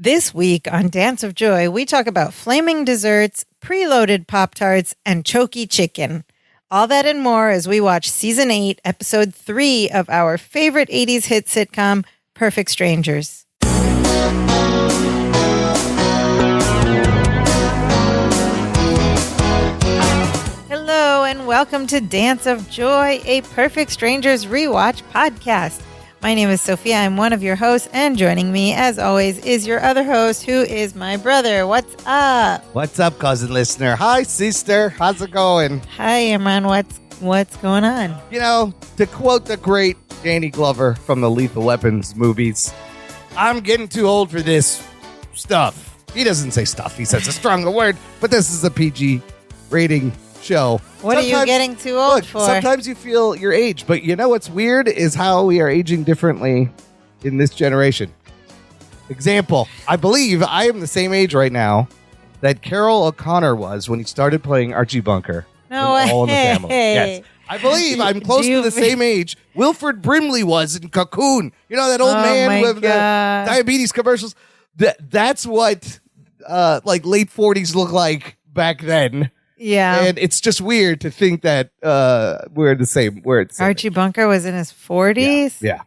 This week on Dance of Joy, we talk about flaming desserts, preloaded Pop-Tarts, and chokey chicken. All that and more as we watch Season 8, Episode 3 of our favorite 80s hit sitcom, Perfect Strangers. Hello and welcome to Dance of Joy, a Perfect Strangers rewatch podcast. My name is Sophia. I'm one of your hosts, and joining me, as always, is your other host, who is my brother. What's up? What's up, cousin listener? Hi, sister. How's it going? Hi, Imran. What's going on? You know, to quote the great Danny Glover from the Lethal Weapons movies, I'm getting too old for this stuff. He doesn't say stuff. He says a stronger word, but this is a PG rating show. What are you getting too old for? Sometimes you feel your age, but you know what's weird is how we are aging differently in this generation. Example, I believe I am the same age right now that Carol O'Connor was when he started playing Archie Bunker. No way. All in the Family. Yes. I believe I'm close to the same age Wilford Brimley was in Cocoon. You know, that old man with the diabetes commercials? That's what like late 40s look like back then. Yeah. And it's just weird to think that we're the same. Archie Bunker was in his 40s? Yeah.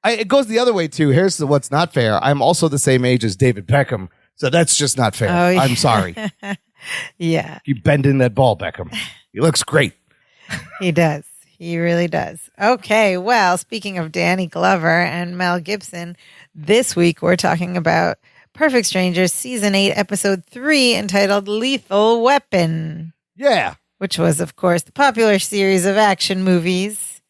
It goes the other way, too. Here's what's not fair. I'm also the same age as David Beckham, so that's just not fair. Oh, yeah. I'm sorry. Yeah. Keep bending that ball, Beckham. He looks great. He does. He really does. Okay, well, speaking of Danny Glover and Mel Gibson, this week we're talking about Perfect Strangers, Season 8, Episode 3, entitled Lethal Weapon. Yeah. Which was, of course, the popular series of action movies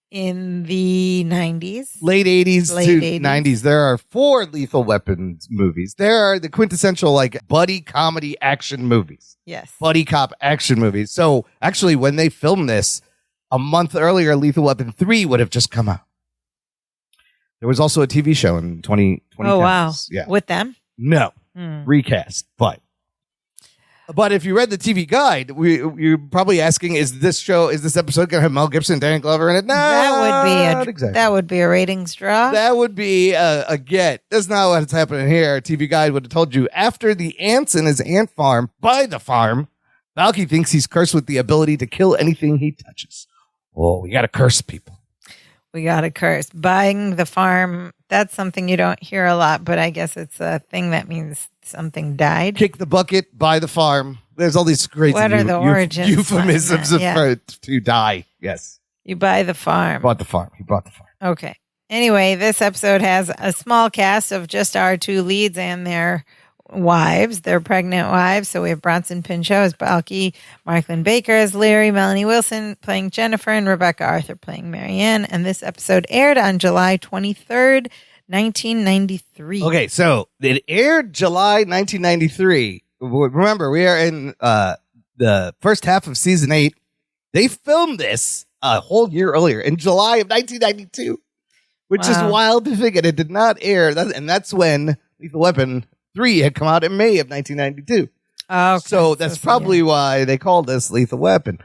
in the 90s. Late 80s to 90s. There are 4 Lethal Weapons movies. There are the quintessential, like, buddy comedy action movies. Yes. Buddy cop action movies. So, actually, when they filmed this, a month earlier, Lethal Weapon 3 would have just come out. There was also a TV show in 2010. Oh, wow. Yeah. With them? No. Recast. But if you read the TV guide, you're probably asking, is this episode going to have Mel Gibson and Danny Glover in it? No, that would be a ratings draw. That would be a get. That's not what's happening here. TV guide would have told you, after the ants in his ant farm buy the farm, Balky thinks he's cursed with the ability to kill anything he touches. Oh, we got to curse people. We got to curse. Buying the farm, that's something you don't hear a lot, but I guess it's a thing that means something died. Kick the bucket, buy the farm. There's all these crazy euphemisms to die. Yes. You buy the farm. He bought the farm. Okay. Anyway, this episode has a small cast of just our 2 leads and their wives, their pregnant wives. So we have Bronson Pinchot as Balky, Marklyn Baker as Larry, Melanie Wilson playing Jennifer, and Rebecca Arthur playing Marianne. And this episode aired on July 23rd, 1993. Okay, so it aired July 1993. Remember, we are in the first half of Season 8. They filmed this a whole year earlier in July of 1992, which is wild to think. It did not air. And that's when Lethal Weapon 3 had come out in May of 1992. Okay. So that's probably why they called this Lethal Weapon.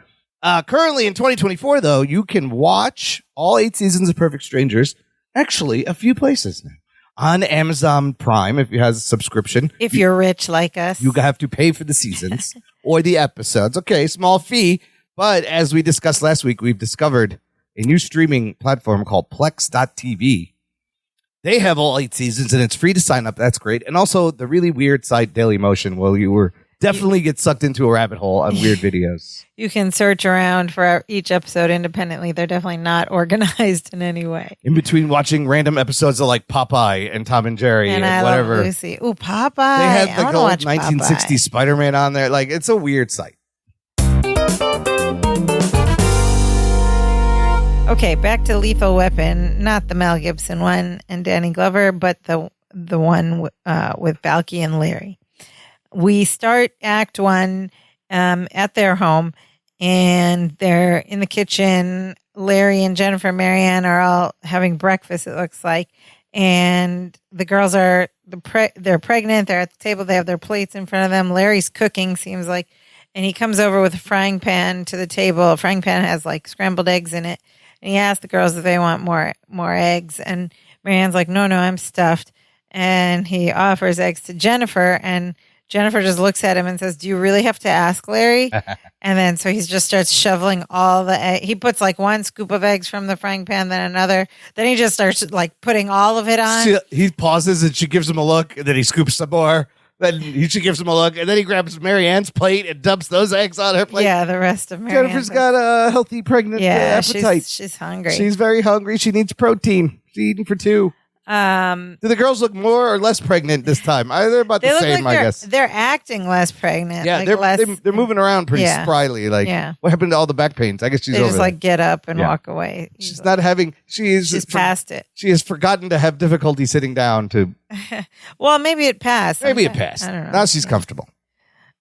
Currently in 2024, though, you can watch all 8 seasons of Perfect Strangers, actually a few places now. On Amazon Prime, if you have a subscription. If you're rich like us. You have to pay for the seasons or the episodes. Okay, small fee. But as we discussed last week, we've discovered a new streaming platform called Plex.tv. They have all 8 seasons, and it's free to sign up. That's great. And also the really weird site Dailymotion, where you were definitely get sucked into a rabbit hole on weird videos. You can search around for each episode independently. They're definitely not organized in any way. In between watching random episodes of like Popeye and Tom and Jerry and whatever. Love Lucy. Ooh, Popeye. They have the old 1960s Spider-Man on there. Like, it's a weird site. Okay, back to Lethal Weapon, not the Mel Gibson one and Danny Glover, but the one with Balky and Larry. We start Act 1 at their home, and they're in the kitchen. Larry and Jennifer and Marianne are all having breakfast, it looks like, and the girls are they're pregnant. They're at the table. They have their plates in front of them. Larry's cooking, seems like, and he comes over with a frying pan to the table. A frying pan has like scrambled eggs in it. And he asked the girls if they want more eggs. And Marianne's like, no, I'm stuffed. and he offers eggs to Jennifer, and Jennifer just looks at him and says, "Do you really have to ask, Larry?" And then so he just starts shoveling all the egg. He puts like one scoop of eggs from the frying pan, then another. Then he just starts like putting all of it on. He pauses and she gives him a look, and then he scoops some more. Then she gives him a look, and then he grabs Marianne's plate and dumps those eggs on her plate. Yeah, the rest of Marianne's. Jennifer's got a healthy pregnant appetite. She's hungry. She's very hungry. She needs protein. She's eating for two. Do the girls look more or less pregnant this time? They're about the same, I guess. They're acting less pregnant. Yeah, like they're moving around pretty spryly. Like, what happened to all the back pains? I guess she's they over just there. like get up and walk away. She's not having. She's past it. She has forgotten to have difficulty sitting down. Well, maybe it passed. Maybe it passed. I don't know. Now she's comfortable.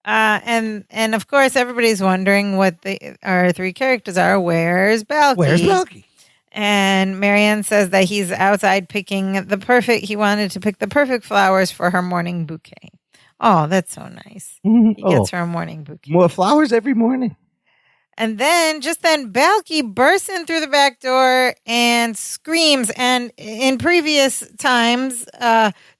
And of course everybody's wondering what our three characters are. Where's Balky? Where's Balky? And Marianne says that he's outside picking he wanted to pick the perfect flowers for her morning bouquet. Oh, that's so nice. He gets her a morning bouquet. More flowers every morning. And then, Balky bursts in through the back door and screams. And in previous times,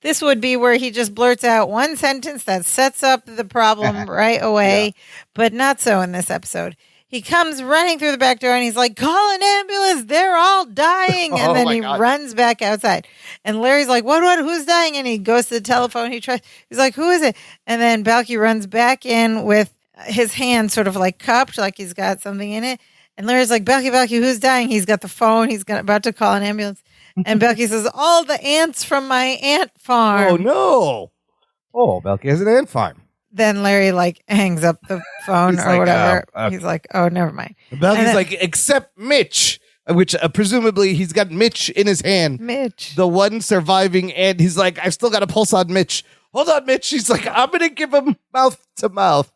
this would be where he just blurts out one sentence that sets up the problem right away, but not so in this episode. He comes running through the back door and he's like, "Call an ambulance. They're all dying." And then he runs back outside. And Larry's like, what, who's dying? And he goes to the telephone. He's like, "Who is it?" And then Balky runs back in with his hand sort of like cupped, like he's got something in it. And Larry's like, Balky, who's dying? He's got the phone. He's about to call an ambulance. And Balky says, "All the ants from my ant farm." Oh, no. Oh, Balky has an ant farm. Then Larry like hangs up the phone or whatever. He's like, "Oh, never mind." Balky's like, "Except Mitch," which presumably he's got Mitch in his hand. Mitch. The one surviving ant. He's like, "I've still got a pulse on Mitch. Hold on, Mitch." He's like, "I'm going to give him mouth to mouth."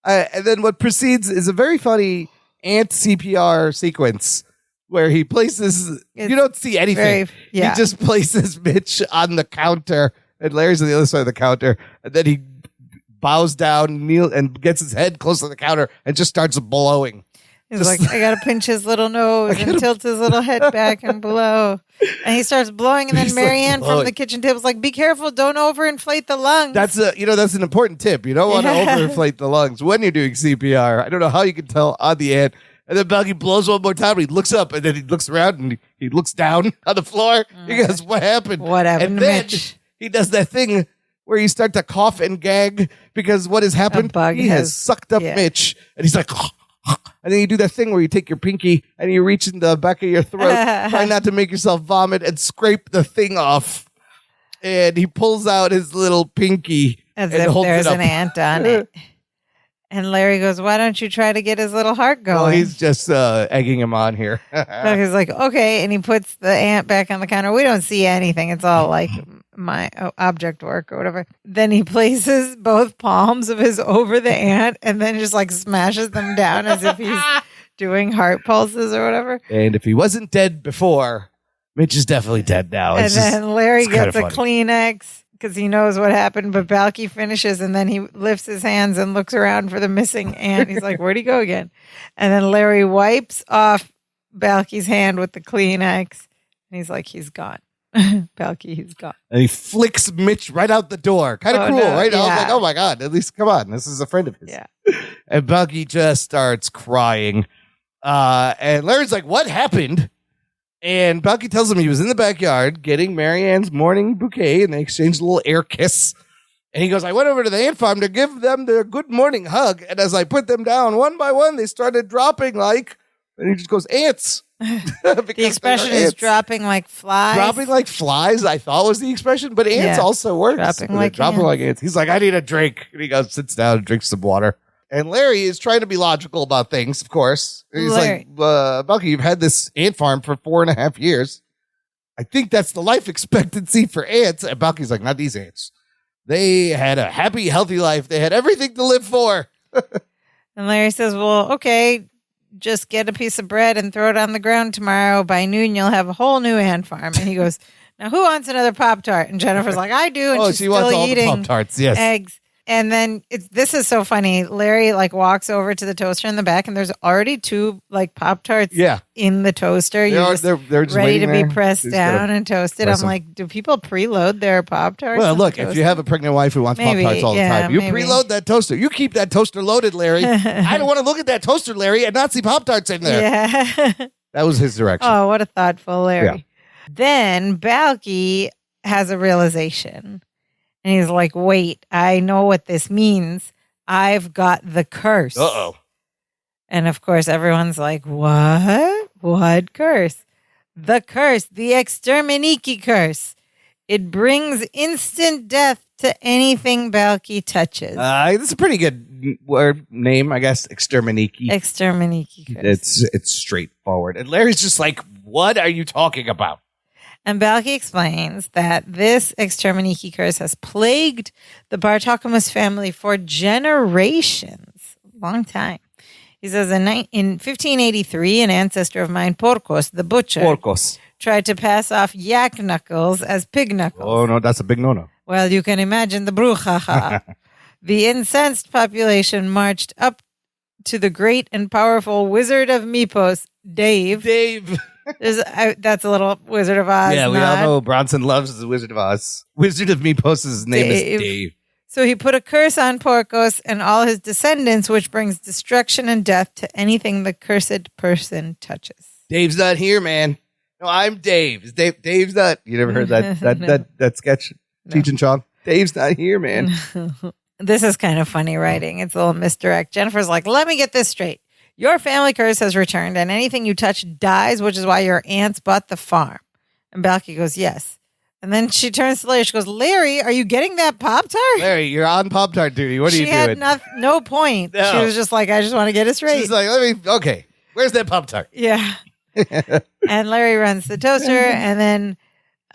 And then what proceeds is a very funny ant CPR sequence where he places, you don't see anything. He just places Mitch on the counter and Larry's on the other side of the counter. And then he bows down, and gets his head close to the counter and just starts blowing. He's like, "I got to pinch his little nose and tilt his little head back and blow." And he starts blowing. And then Marianne from the kitchen table is like, "Be careful. Don't overinflate the lungs." That's an important tip. You don't want to overinflate the lungs when you're doing CPR. I don't know how you can tell on the ant. And then Balky blows one more time. He looks up and then he looks around and he looks down on the floor. He goes, "What happened?" What happened and to then Mitch? He does that thing where you start to cough and gag because what has happened? He has sucked up Mitch. And he's like, and then you do that thing where you take your pinky and you reach in the back of your throat, try not to make yourself vomit, and scrape the thing off. And he pulls out his little pinky as and if holds there's it up. an ant on it. And Larry goes, "Why don't you try to get his little heart going?" Well, he's just egging him on here. So he's like, "Okay." And he puts the ant back on the counter. We don't see anything. It's all like my object work or whatever. Then he places both palms of his over the ant and then just like smashes them down as if he's doing heart pulses or whatever. And if he wasn't dead before, Mitch is definitely dead now. And then Larry gets a Kleenex because he knows what happened, but Balky finishes and then he lifts his hands and looks around for the missing ant. He's like, "Where'd he go again?" And then Larry wipes off Balky's hand with the Kleenex and he's like, "He's gone." Balky, he's gone. And he flicks Mitch right out the door. Kind of cruel, right? I was like, "Oh my God, at least come on. This is a friend of his." Yeah. And Balky just starts crying. And Larry's like, "What happened?" And Balky tells him he was in the backyard getting Marianne's morning bouquet, and they exchanged a little air kiss. And he goes, "I went over to the ant farm to give them their good morning hug. And as I put them down one by one, they started dropping like," and he just goes, "ants." The expression is dropping like flies. Dropping like flies, I thought was the expression, but ants also works. Dropping like ants. He's like, "I need a drink." And he goes, sits down and drinks some water. And Larry is trying to be logical about things, of course. And he's like, "Balky, you've had this ant farm for 4.5 years. I think that's the life expectancy for ants." And Balky's like, "Not these ants. They had a happy, healthy life. They had everything to live for." And Larry says, "Well, okay, just get a piece of bread and throw it on the ground tomorrow. By noon, you'll have a whole new ant farm." And he goes, "Now, who wants another Pop-Tart?" And Jennifer's like, "I do." And she's she still wants all the eating Pop-Tarts, yes. eggs. And then this is so funny. Larry like walks over to the toaster in the back, and there's already 2 like Pop-Tarts in the toaster. They're just ready to be there. pressed down and toasted. I'm like, do people preload their Pop-Tarts? Well, look, if you have a pregnant wife who wants Pop-Tarts all the time, you preload that toaster. You keep that toaster loaded, Larry. I don't want to look at that toaster, Larry, and not see Pop-Tarts in there. Yeah. That was his direction. Oh, what a thoughtful Larry. Yeah. Then Balky has a realization. And he's like, wait, I know what this means. I've got the curse. Uh-oh. And of course, everyone's like, what? What curse? The curse, the Exterminiki curse. It brings instant death to anything Balky touches. It's a pretty good word name, I guess. Exterminiki. Exterminiki curse. It's straightforward. And Larry's just like, what are you talking about? And Balky explains that this Exterminiki curse has plagued the Bartokomous family for generations. Long time. He says in 1583, an ancestor of mine, Porcos, the butcher, tried to pass off yak knuckles as pig knuckles. Oh, no, that's a big no-no. Well, you can imagine the brouhaha. The incensed population marched up to the great and powerful Wizard of Mypos, Dave. That's a little Wizard of Oz. Yeah, we all know Bronson loves the Wizard of Oz. Wizard of Mypos' name is Dave. So he put a curse on Porcos and all his descendants, which brings destruction and death to anything the cursed person touches. Dave's not here, man. No, I'm Dave. Dave's not. You never heard that sketch, Cheech and Chong? Dave's not here, man. This is kind of funny writing. It's a little misdirect. Jennifer's like, let me get this straight. Your family curse has returned, and anything you touch dies, which is why your aunts bought the farm. And Balky goes, yes. And then she turns to Larry. She goes, Larry, are you getting that Pop-Tart? Larry, you're on Pop-Tart duty. What are you doing? She had no point. No. She was just like, I just want to get it straight. She's like, okay, where's that Pop-Tart? Yeah. And Larry runs the toaster, and then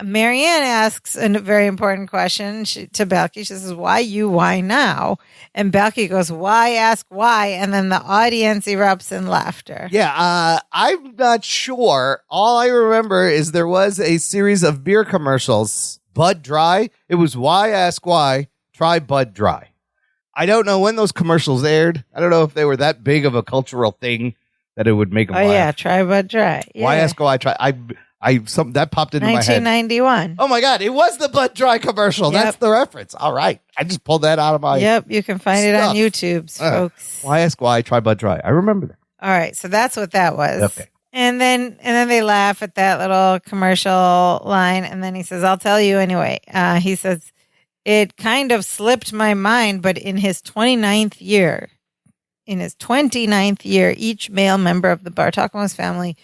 Marianne asks a very important question to Balky. She says, why you? Why now? And Balky goes, why ask why? And then the audience erupts in laughter. Yeah, I'm not sure. All I remember is there was a series of beer commercials, Bud Dry. It was why ask why, try Bud Dry. I don't know when those commercials aired. I don't know if they were that big of a cultural thing that it would make them laugh. Yeah, try Bud Dry. Yeah. Why ask why, try. That popped into my head. 1991. Oh my God, it was the Bud Dry commercial. Yep. That's the reference. All right. I just pulled that out of my Yep, you can find it on YouTube, folks. Why ask why, try Bud Dry. I remember that. All right, so that's what that was. Okay. And then they laugh at that little commercial line, and then he says, I'll tell you anyway. He says, it kind of slipped my mind, but in his 29th year, each male member of the Bartokomous family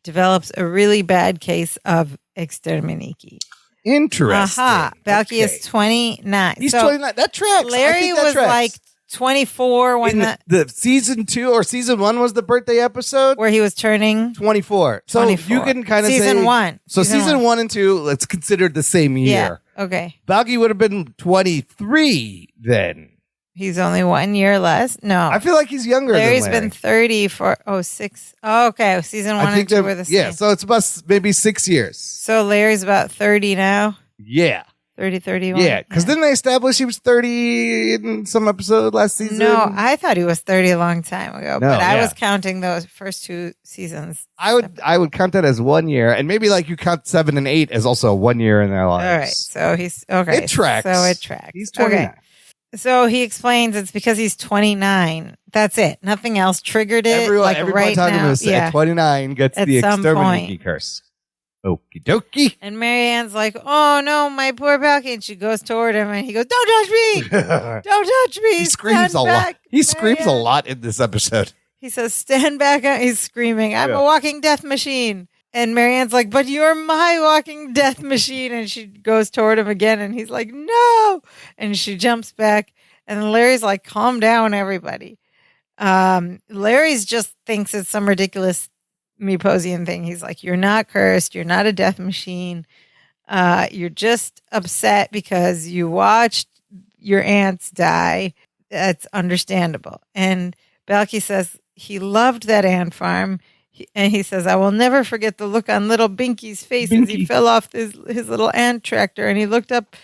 develops a really bad case of exterminiki. Interesting. Aha. Balky is 29. He's 29. That tracks. Larry was like 24 when the season 2 or season 1 was the birthday episode where he was turning 24. So 24. You can kind of say season 1. So season 1 and 2, let's consider the same year. Yeah. Okay. Balky would have been 23 then. He's only 1 year less. No, I feel like he's younger. Larry's than Larry. been 30 for 6. Oh, okay, season 1 and 2 were the same. Yeah, so it's about maybe 6 years. So Larry's about 30 now. Yeah, 30, 31. Yeah, because didn't they establish he was 30 in some episode last season? No, I thought he was 30 a long time ago, but I was counting those first 2 seasons. I would count that as 1 year, and maybe like you count 7 and 8 as also 1 year in their lives. All right, so he's okay. It tracks. So it tracks. He's 29. Okay. So he explains it's because he's 29. That's it. Nothing else triggered it. Everyone right talking now, at 29 gets the exterminating curse. Okie dokie. And Marianne's like, oh no, my poor Balky. And she goes toward him and he goes, don't touch me. Don't touch me. He screams a lot. He screams a lot in this episode. He says, stand back. He's screaming, I'm a walking death machine. And Marianne's like, but you're my walking death machine. And she goes toward him again. And he's like, no. And she jumps back. And Larry's like, calm down, everybody. Larry's just thinks it's some ridiculous Myposian thing. He's like, you're not cursed. You're not a death machine. You're just upset because you watched your aunts die. That's understandable. And Balky says he loved that ant farm. And he says, I will never forget the look on little Binky's face as he fell off his little ant tractor. And he looked up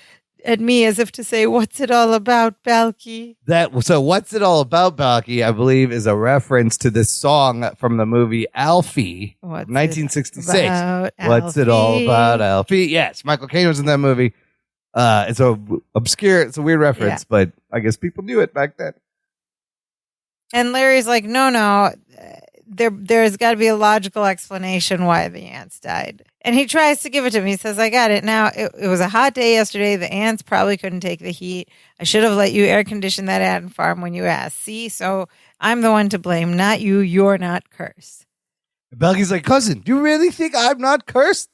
at me as if to say, "What's it all about, Balky?" So what's it all about, Balky? I believe is a reference to this song from the movie Alfie, What's 1966. about, What's it all Alfie? about, Alfie? Yes, Michael Caine was in that movie. It's a obscure, it's a weird reference, but I guess people knew it back then. And Larry's like, no, there's got to be a logical explanation why the ants died. And he tries to give it to me. He says, I got it. Now, it was a hot day yesterday. The ants probably couldn't take the heat. I should have let you air condition that ant farm when you asked. See, so I'm the one to blame, not you. You're not cursed. Balky's like, cousin, do you really think I'm not cursed?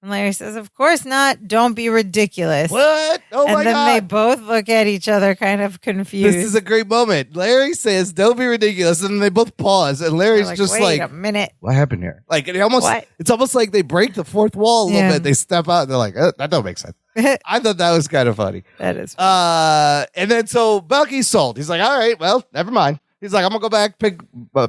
And Larry says, of course not. Don't be ridiculous. What? Oh, my God. And then they both look at each other kind of confused. This is a great moment. Larry says, don't be ridiculous. And then they both pause. And Larry's just wait a minute. What happened here? Like, it's almost like they break the fourth wall a little bit. They step out and they're like, that don't make sense. I thought that was kind of funny. That is funny. And then so Balky's sold. He's like, all right, well, never mind. He's like, I'm going to go back, pick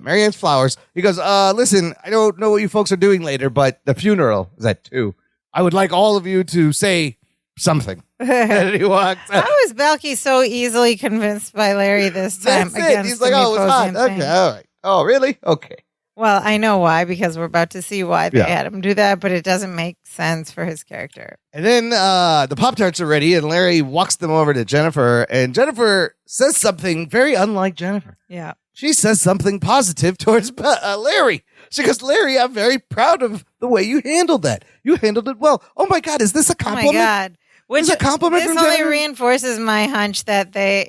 Marianne's flowers. He goes, listen, I don't know what you folks are doing later, but the funeral is at 2. I would like all of you to say something. And he walks out. How is Balky so easily convinced by Larry this time? That's it. He's like, oh, it's hot. Okay, all right. Oh, really? Okay. Well, I know why, because we're about to see why they had him do that, but it doesn't make sense for his character. And then the Pop-Tarts are ready, and Larry walks them over to Jennifer, and Jennifer says something very unlike Jennifer. Yeah. She says something positive towards Larry. She goes, Larry, I'm very proud of the way you handled that. You handled it well. Oh, my God. Is this a compliment? Oh, my God. Which, is a compliment this from only Jennifer? reinforces my hunch that they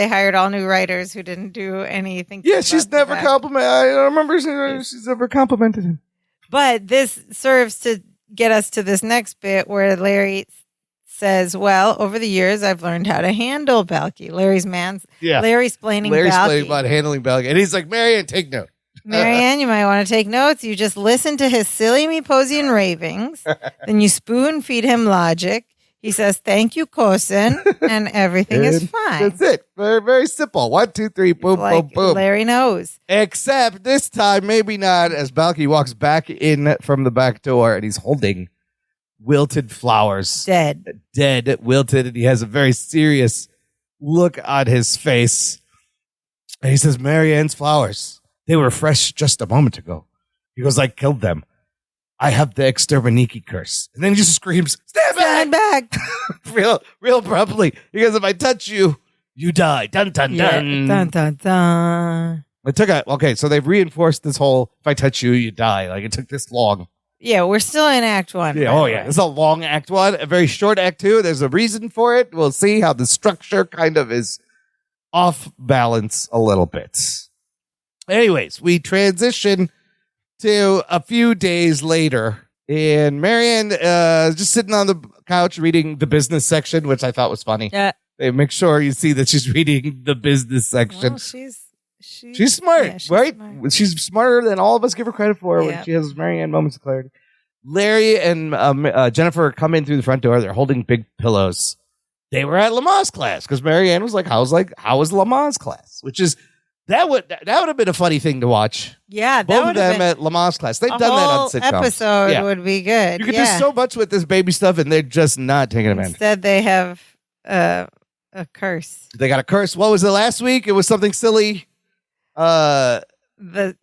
hired all new writers who didn't do anything. Yeah, she's never complimented. I remember she's never complimented him. But this serves to get us to this next bit where Larry says, well, over the years, I've learned how to handle Balky. Larry's explaining about handling Balky. And he's like, Marianne, take note. Marianne, you might want to take notes. You just listen to his silly meposian ravings. Then you spoon feed him logic. He says, thank you, cousin, and everything is fine. That's it. Very, very simple. 1, 2, 3, boom, boom, boom. Larry knows. Except this time, maybe not, as Balky walks back in from the back door, and he's holding wilted flowers. Dead, wilted, and he has a very serious look on his face. And he says, Marianne's flowers. They were fresh just a moment ago. He goes, I killed them. I have the exterminiki curse. And then he just screams, stand back. real abruptly. He goes, if I touch you, you die. Dun, dun, dun. Dun, dun, dun. So they've reinforced this whole, if I touch you, you die. Like, it took this long. Yeah, we're still in Act 1. Yeah, it's a long Act 1, a very short Act 2. There's a reason for it. We'll see how the structure kind of is off balance a little bit. Anyways, we transition to a few days later, and Marianne just sitting on the couch reading the business section, which I thought was funny. Yeah. They make sure you see that she's reading the business section. Well, she's smart, yeah, she's right? smart. She's smarter than all of us give her credit for when she has Marianne moments of clarity. Larry and Jennifer come in through the front door. They're holding big pillows. They were at Lamaze class because Marianne was like, how was Lamaze class? Which is that would have been a funny thing to watch. Yeah, that both would of have them been at Lamaze class. They've a done that on whole sitcoms. Episode would be good. You could do so much with this baby stuff, and they're just not taking advantage. Instead, they have a curse. They got a curse. What was it last week? It was something silly. The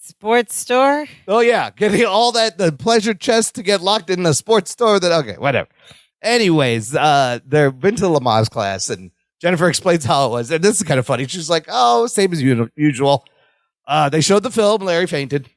sports store. Oh yeah, getting the pleasure chest to get locked in the sports store. Whatever. Anyways, they've been to Lamaze class, and Jennifer explains how it was. And this is kind of funny. She's like, oh, same as usual. They showed the film. Larry fainted.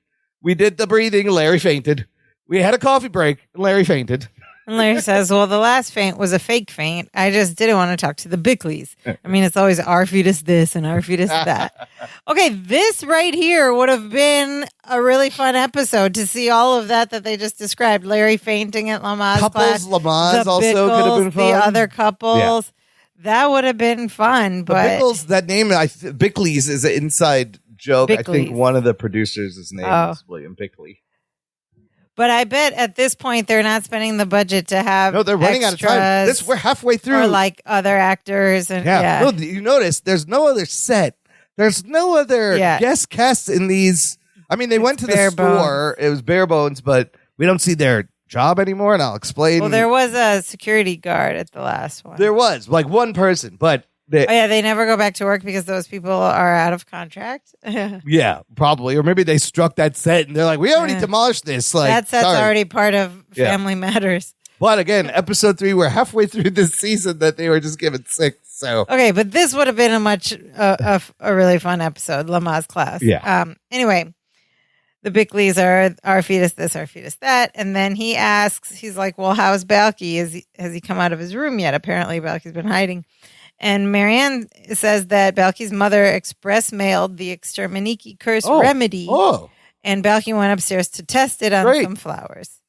We did the breathing. Larry fainted. We had a coffee break. Larry fainted. And Larry says, well, the last faint was a fake faint. I just didn't want to talk to the Bickleys. I mean, it's always our fetus this and our fetus that. Okay, this right here would have been a really fun episode to see all of that they just described. Larry fainting at Lamaze class. Lamaze the also Bickles, could have been fun. The other couples. Yeah. That would have been fun. The but Bickles, that name, Bickley's is an inside joke. Bickleys. I think one of the producers' name is William Bickley. But I bet at this point they're not spending the budget to have. No, they're running out of time. We're halfway through. Or like other actors. And, No, you notice there's no other set. There's no other guest casts in these. I mean, they went to the store. It was bare bones, but we don't see their job anymore, and I'll explain. Well, there was a security guard at the last one. There was like one person, but they never go back to work because those people are out of contract. Yeah, probably. Or maybe they struck that set and they're like, we already demolished this. Like, that set's sorry. already part of Family Matters. But again, episode 3, we're halfway through this season that they were just given 6. So okay, but this would have been a really fun episode, Lama's class. Yeah. Anyway, the Bickleys are our fetus this, our fetus that, and then he asks, he's like, "Well, how's Balky? Has he come out of his room yet?" Apparently, Balky's been hiding. And Marianne says that Balky's mother express mailed the exterminiki curse remedy. Oh. And Balky went upstairs to test it on some flowers.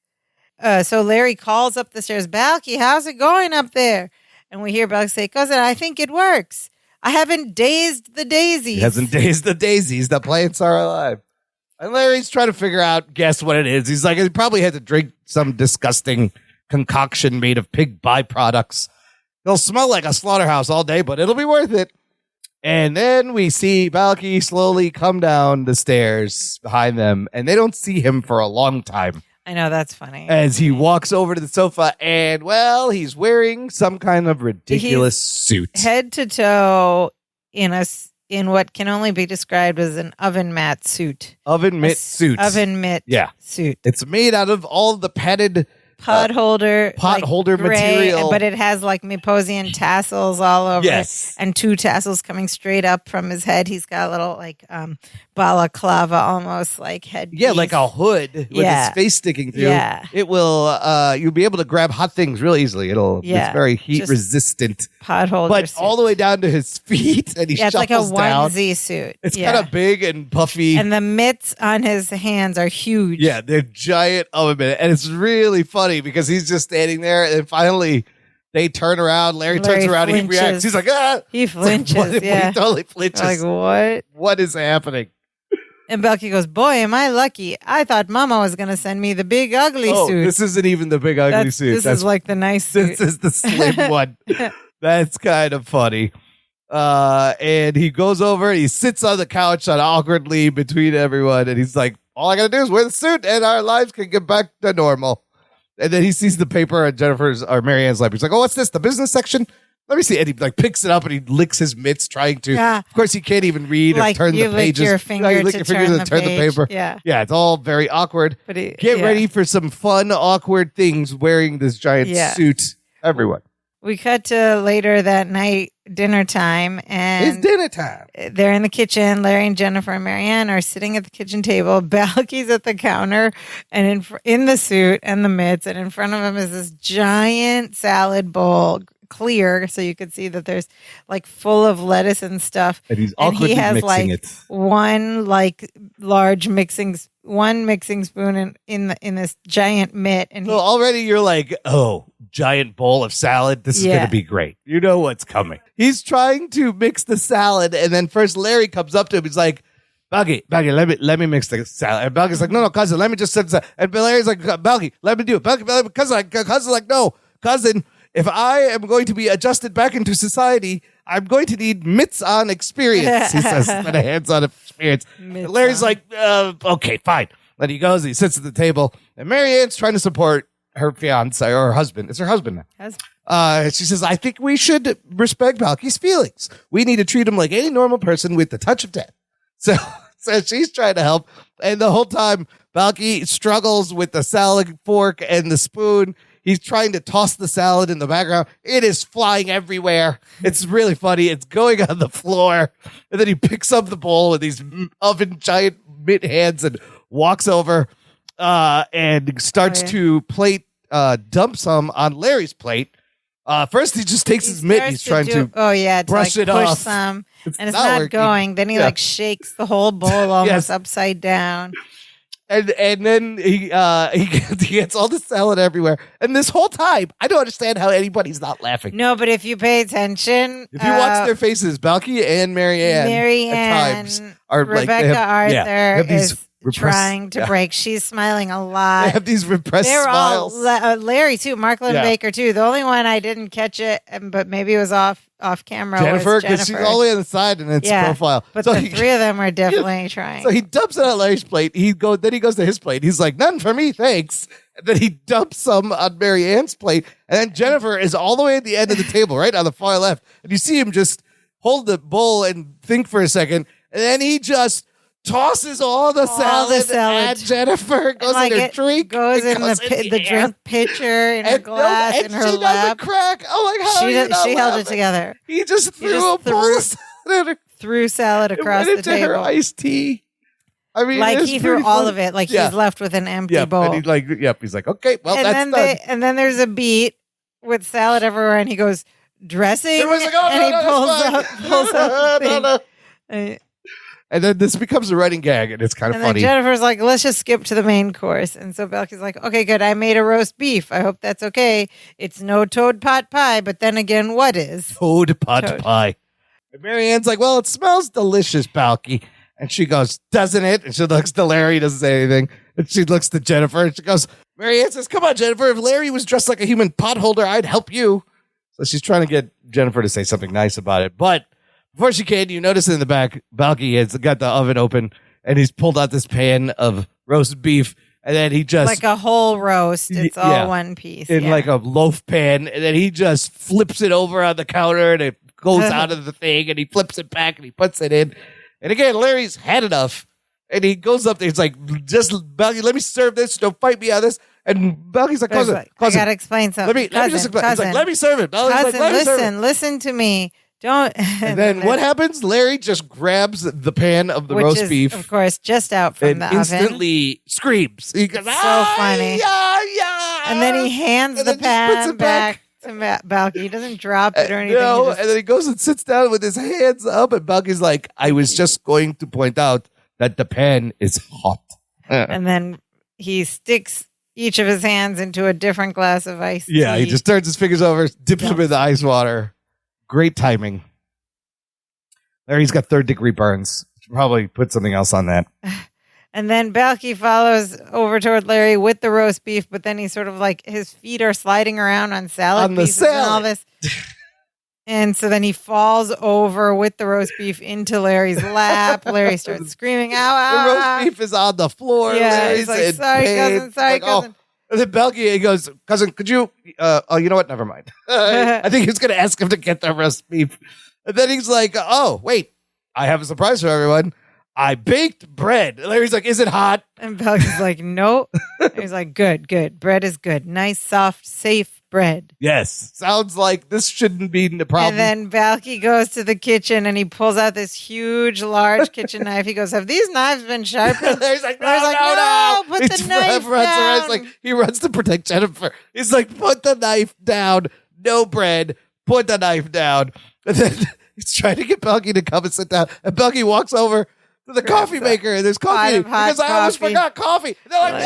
So Larry calls up the stairs, "Balky, how's it going up there?" And we hear Balky say, "Cousin, I think it works. I haven't dazed the daisies." He hasn't dazed the daisies. The plants are alive. And Larry's trying to guess what it is. He's like, he probably had to drink some disgusting concoction made of pig byproducts. It'll smell like a slaughterhouse all day, but it'll be worth it. And then we see Balky slowly come down the stairs behind them, and they don't see him for a long time. I know, that's funny. As he walks over to the sofa, and, well, he's wearing some kind of ridiculous suit. Head to toe in what can only be described as an oven mat suit. Oven mitt suit. Oven mitt suit. It's made out of all the padded pot holder material, but it has like Myposian tassels all over it, and 2 tassels coming straight up from his head. He's got a little like balaclava almost like headpiece. Like a hood with his face sticking through. It will you'll be able to grab hot things real easily. It's very heat resistant. Pot holder but suit. all the way down to his feet, and he shuffles it's like a down. onesie suit. It's kind of big and puffy, and the mitts on his hands are huge. Yeah, they're giant oven mitt, and it's really funny because he's just standing there, and finally they turn around. Larry turns around, and he reacts. He's like, ah! He flinches. Like, he totally flinches. Like, what? What is happening? And Balky goes, "Boy, am I lucky. I thought Mama was going to send me the big ugly suit." This isn't even the big ugly suit. This is like the nice suit. This is the slim one. That's kind of funny. And he goes over, he sits on the couch awkwardly between everyone, and he's like, all I got to do is wear the suit, and our lives can get back to normal. And then he sees the paper on Jennifer's or Marianne's lap. He's like, "Oh, what's this? The business section? Let me see." And he picks it up and he licks his mitts, trying to. Yeah. Of course, he can't even read or turn the pages. You lick your finger to turn the paper. Yeah, it's all very awkward. But get ready for some fun, awkward things wearing this giant suit. Everyone. We cut to later that night, dinner time, and it's dinner time. They're in the kitchen. Larry and Jennifer and Marianne are sitting at the kitchen table. Balky's at the counter, and in the suit and the mitts, and in front of him is this giant salad bowl, clear, so you could see that there's like full of lettuce and stuff. And he's awkwardly mixing it. One like large mixing spoon in this giant mitt, and so already you're like, oh, giant bowl of salad. This is going to be great. You know what's coming. He's trying to mix the salad, and then first Larry comes up to him. He's like, Balky, let me mix the salad. And Balky's like, no, cousin, let me just set this. And Larry's like, Balky, let me do it. Balky, cousin's like, no, cousin. If I am going to be adjusted back into society, I'm going to need mitts-on experience, he says, instead of hands-on experience. And Larry's like, okay, fine. Then he goes, he sits at the table, and Marianne's trying to support her fiance or her husband. It's her husband now. She says, I think we should respect Balky's feelings. We need to treat him like any normal person with the touch of death. So she's trying to help. And the whole time, Balky struggles with the salad fork and the spoon. He's trying to toss the salad in the background. It is flying everywhere. It's really funny. It's going on the floor. And then he picks up the bowl with these giant mitt hands and walks over and starts to dump some on Larry's plate. First, he just takes his mitt. He's trying to brush it push off. Some, and it's not working. going. Then he shakes the whole bowl almost upside down. And then he gets all the salad everywhere. And this whole time, I don't understand how anybody's not laughing. No, but if you pay attention, if you watch their faces, Balky and Marianne at times are Rebecca Arthur is trying to break. She's smiling a lot. They have these repressed smiles. Larry too, Mark Lynn Baker too. The only one I didn't catch it, but maybe it was off camera. Jennifer, because she's all the way on the side and it's profile. But so the three of them are definitely trying. So he dumps it on Larry's plate. Then he goes to his plate. He's like, none for me, thanks. And then he dumps some on Mary Ann's plate. And then Jennifer is all the way at the end of the table, right on the far left. And you see him just hold the bowl and think for a second. And then he just tosses all the salad at Jennifer. Goes in her drink. Goes in the drink pitcher in her glass in her lap. Crack. Oh my God. She held it together. He just threw a bowl of salad at her. Threw salad across the table. Her iced tea. I mean, like he threw all of it. Like he's left with an empty bowl. And he's like, okay, well, that's done. And then there's a beat with salad everywhere, and he goes, dressing? Everyone's like, oh, and he pulls up the thing. And then this becomes a running gag, and it's kind of funny. And Jennifer's like, let's just skip to the main course. And so Belky's like, okay, good. I made a roast beef. I hope that's okay. It's no toad pot pie, but then again, what is? Toad pot pie. And Mary Ann's like, well, it smells delicious, Balky. And she goes, doesn't it? And she looks to Larry, doesn't say anything. And she looks to Jennifer, and she goes, Mary Ann says, come on, Jennifer. If Larry was dressed like a human potholder, I'd help you. So she's trying to get Jennifer to say something nice about it. But before she can, you notice in the back, Balky has got the oven open, and he's pulled out this pan of roast beef. And then he just... like a whole roast. It's all one piece. In like a loaf pan. And then he just flips it over on the counter, and it goes out of the thing, and he flips it back, and he puts it in. And again, Larry's had enough. And he goes up there. He's like, just, Balky, let me serve this. Don't fight me on this. And Balky's like, cousin. I got to explain something. Let me just explain. He's like, let me serve it. Cousin, listen to me. Don't. And then what happens? Larry just grabs the pan of the roast beef. Of course, just out from the oven. And instantly screams. He goes, so funny. Yeah. And then he hands the pan back to Balky. He doesn't drop it or anything. No, and then he goes and sits down with his hands up, and Balky's like, I was just going to point out that the pan is hot. And then he sticks each of his hands into a different glass of ice tea. Yeah, he just turns his fingers over, dips them in the ice water. Great timing. Larry's got third-degree burns. Should probably put something else on that. And then Balky follows over toward Larry with the roast beef, but then he's sort of like, his feet are sliding around on salad pieces and all this. And so then he falls over with the roast beef into Larry's lap. Larry starts screaming, ow, ow. The roast beef is on the floor. Yeah, Larry's he's like, sorry, cousin, sorry, cousin. And then Balky, he goes, cousin, could you, you know what? Never mind. I think he's going to ask him to get the roast beef. And then he's like, oh, wait, I have a surprise for everyone. I baked bread. And Larry's like, is it hot? And Balky's like, no. He's like, good. Bread is good. Nice, soft, safe bread. Yes. Sounds like this shouldn't be the problem. And then Balky goes to the kitchen and he pulls out this huge, large kitchen knife. He goes, have these knives been sharpened? Larry's like, no. Put the knife down. Like, he runs to protect Jennifer. He's like, put the knife down. No bread. Put the knife down. And then he's trying to get Balky to come and sit down. And Balky walks over to the coffee maker, and there's coffee because I almost forgot coffee. And they're like,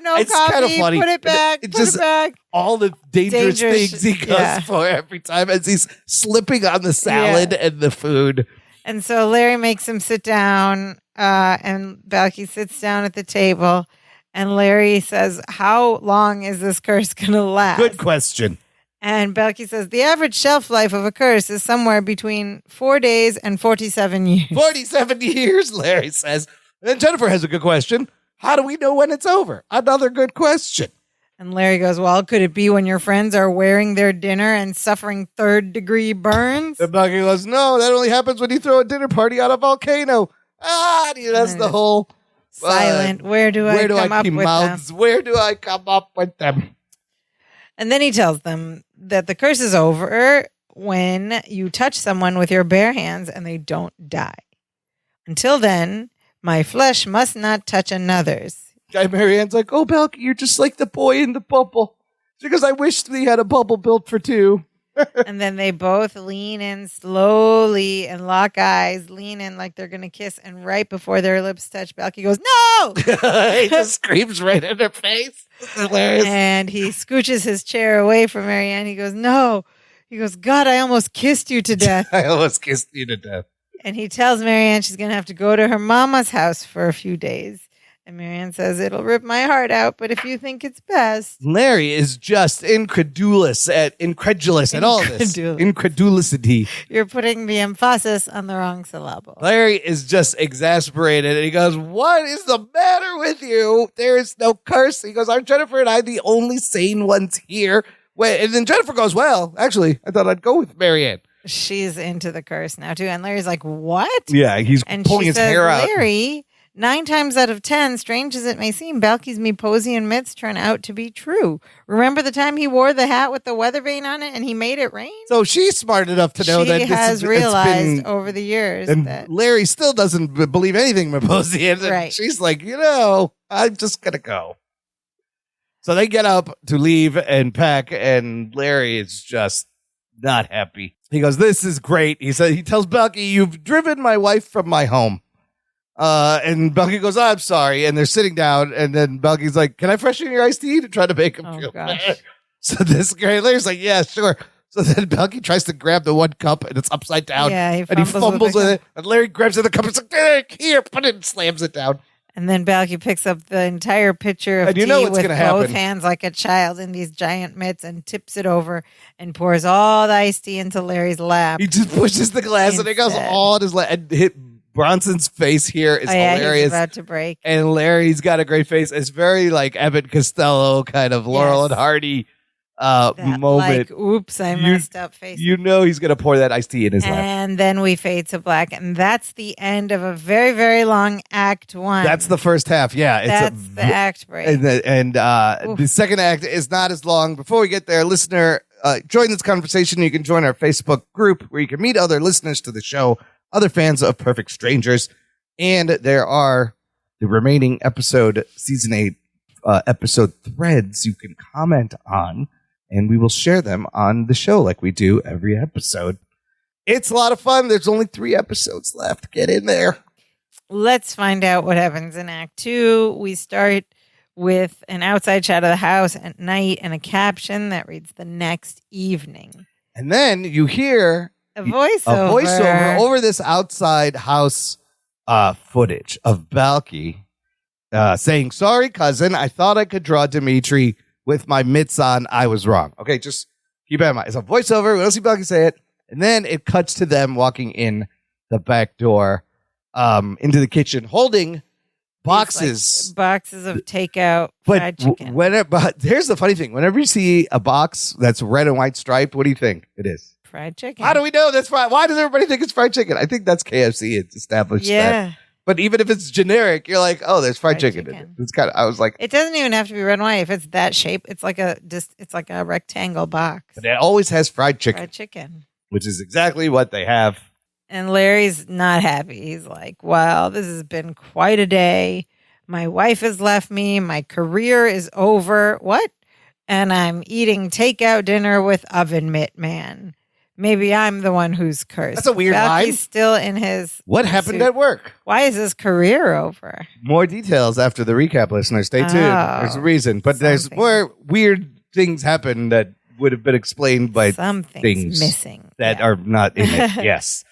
no it's coffee. Kind of funny. Put it back. Put it back. All the dangerous things he goes for every time as he's slipping on the salad and the food. And so Larry makes him sit down, and Balky sits down at the table, and Larry says, "How long is this curse going to last?" Good question. And Balky says, the average shelf life of a curse is somewhere between 4 days and 47 years. 47 years, Larry says. And Jennifer has a good question. How do we know when it's over? Another good question. And Larry goes, well, could it be when your friends are wearing their dinner and suffering third-degree burns? And Balky goes, no, that only happens when you throw a dinner party on a volcano. That's the whole... silent. Where do I come up with them? Where do I come up with them? And then he tells them that the curse is over when you touch someone with your bare hands and they don't die. Until then, my flesh must not touch another's. Guy Mary Ann's like, oh, Balky, you're just like the boy in the bubble. Because I wish we had a bubble built for two. And then they both lean in slowly and lock eyes, lean in like they're going to kiss. And right before their lips touch, Balky goes, no! He just screams right in her face. It's hilarious. And he scooches his chair away from Mary Ann. He goes, no. He goes, God, I almost kissed you to death. I almost kissed you to death. And he tells Mary Ann she's going to have to go to her mama's house for a few days. And Marianne says, it'll rip my heart out, but if you think it's best. Larry is just incredulous at all this. Incredulity. You're putting the emphasis on the wrong syllable. Larry is just exasperated, and he goes, what is the matter with you? There is no curse. He goes, aren't Jennifer and I the only sane ones here? And then Jennifer goes, well, actually, I thought I'd go with Marianne. She's into the curse now, too. And Larry's like, what? Yeah, he's pulling his hair out. Larry, 9 times out of 10, strange as it may seem, Balky's me posy and myths turn out to be true. Remember the time he wore the hat with the weather vane on it and he made it rain? So she's smart enough to know that she has realized over the years and that Larry still doesn't believe anything Posey is. Right. She's like, I'm just gonna go. So they get up to leave and pack, and Larry is just not happy. He goes, this is great. He tells Balky, you've driven my wife from my home. And Balky goes, I'm sorry. And they're sitting down, and then Balky's like, can I freshen your iced tea to try to make him feel better? So this guy, Larry's like, yeah, sure. So then Balky tries to grab the one cup, and it's upside down. Yeah, he fumbles with it. And Larry grabs the cup and is like, here, put it, and slams it down. And then Balky picks up the entire pitcher of tea with both hands like a child in these giant mitts and tips it over and pours all the iced tea into Larry's lap. He just pushes the glass and it goes all in his lap. And hit Bronson's face here is hilarious. He's about to break. And Larry's got a great face. It's very like Abbott Costello kind of Laurel and Hardy moment. Like, oops, I messed up face. You know he's going to pour that iced tea in his lap. And then we fade to black. And that's the end of a very, very long act 1. That's the first half. Yeah. That's the act break. And the second act is not as long. Before we get there, listener, join this conversation. You can join our Facebook group where you can meet other listeners to the show, other fans of Perfect Strangers. And there are the remaining season 8 episode threads you can comment on. And we will share them on the show like we do every episode. It's a lot of fun. There's only 3 episodes left. Get in there. Let's find out what happens in Act 2. We start with an outside shot of the house at night and a caption that reads the next evening. And then you hear a voiceover over this outside house footage of Balky saying, sorry, cousin, I thought I could draw Dimitri with my mitts on. I was wrong. Okay, just keep that in mind. It's a voiceover. We don't see Balky say it. And then it cuts to them walking in the back door into the kitchen holding boxes. Boxes of takeout fried chicken. But here's the funny thing. Whenever you see a box that's red and white striped, what do you think it is? Fried chicken. How do we know that's fried? Why does everybody think it's fried chicken? I think that's KFC. It's established that. But even if it's generic, you're like, oh, there's fried chicken in it. It's kind of. I was like, it doesn't even have to be red and white. If it's that shape, it's like a rectangle box. But it always has fried chicken. Fried chicken, which is exactly what they have. And Larry's not happy. He's like, "Well, this has been quite a day. My wife has left me. My career is over. What? And I'm eating takeout dinner with Oven Mitt Man." Maybe I'm the one who's cursed. That's a weird line. He's still in his What happened at work? Why is his career over? More details after the recap, listeners. Stay tuned. There's a reason. But there's more weird things happen that would have been explained by things missing that are not in it. Yes.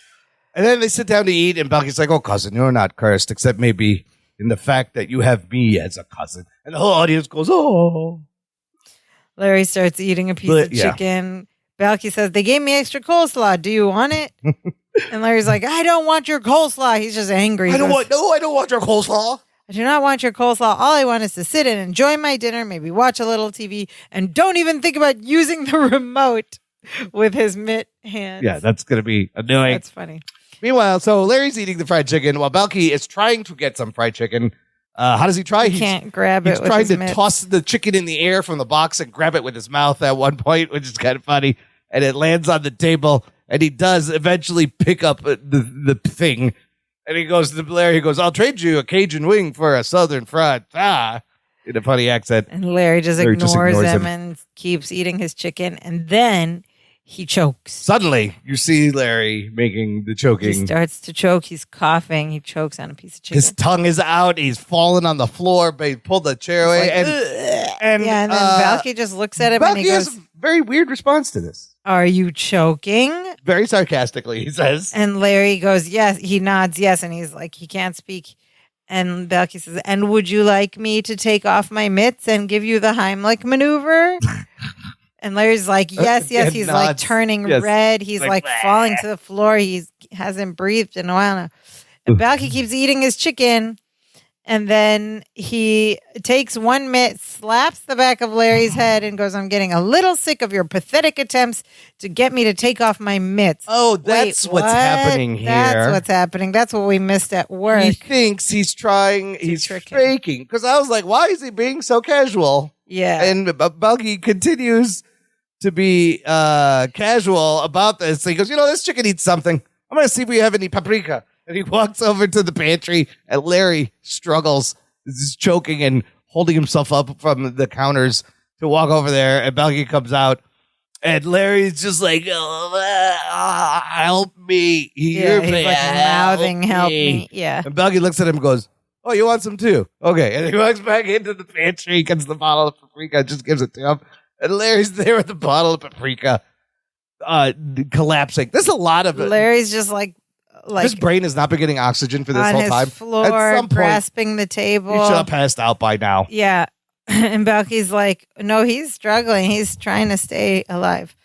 And then they sit down to eat, and Balky's like, oh, cousin, you're not cursed, except maybe in the fact that you have me as a cousin. And the whole audience goes, oh. Larry starts eating a piece of chicken. Balky says, they gave me extra coleslaw. Do you want it? And Larry's like, I don't want your coleslaw. He's just angry. I don't want your coleslaw. I do not want your coleslaw. All I want is to sit and enjoy my dinner, maybe watch a little TV, and don't even think about using the remote with his mitt hands. Yeah, that's going to be annoying. That's funny. Meanwhile, so Larry's eating the fried chicken while Balky is trying to get some fried chicken. How does he try? He can't grab it. He's trying to toss the chicken in the air from the box and grab it with his mouth at one point, which is kind of funny. And it lands on the table, and he does eventually pick up the thing. And he goes to Larry, he goes, I'll trade you a Cajun wing for a Southern fried thigh, in a funny accent. And Larry just ignores him and keeps eating his chicken. And then he chokes. Suddenly, you see Larry making the choking. He starts to choke. He's coughing. He chokes on a piece of chicken. His tongue is out. He's fallen on the floor, but he pulled the chair away. Like, and then Balky just looks at him and he goes, has a very weird response to this. Are you choking? Very sarcastically, he says. And Larry goes, yes. He nods yes. And he's like, he can't speak. And Balky says, and would you like me to take off my mitts and give you the Heimlich maneuver? And Larry's like, yes. He's like turning red. He's like falling to the floor. He hasn't breathed in a while now. And Balky keeps eating his chicken. And then he takes one mitt, slaps the back of Larry's head, and goes, I'm getting a little sick of your pathetic attempts to get me to take off my mitts. Oh, that's what's happening here. That's what's happening. That's what we missed at work. He thinks he's faking. Because I was like, why is he being so casual? Yeah. And Balky continues to be casual about this. So he goes, this chicken eats something. I'm going to see if we have any paprika. And he walks over to the pantry, and Larry struggles, is choking and holding himself up from the counters to walk over there. And Balky comes out, and Larry's just like, help me. He's like mouthing, help me. Yeah. And Balky looks at him and goes, oh, you want some too? Okay. And he walks back into the pantry, gets the bottle of paprika, just gives it to him. And Larry's there with the bottle of paprika collapsing. There's a lot of it. Larry's just like his brain has not been getting oxygen for this whole time. On his floor, at some point, grasping the table. He should have passed out by now. Yeah. And Balky's like, no, he's struggling. He's trying to stay alive.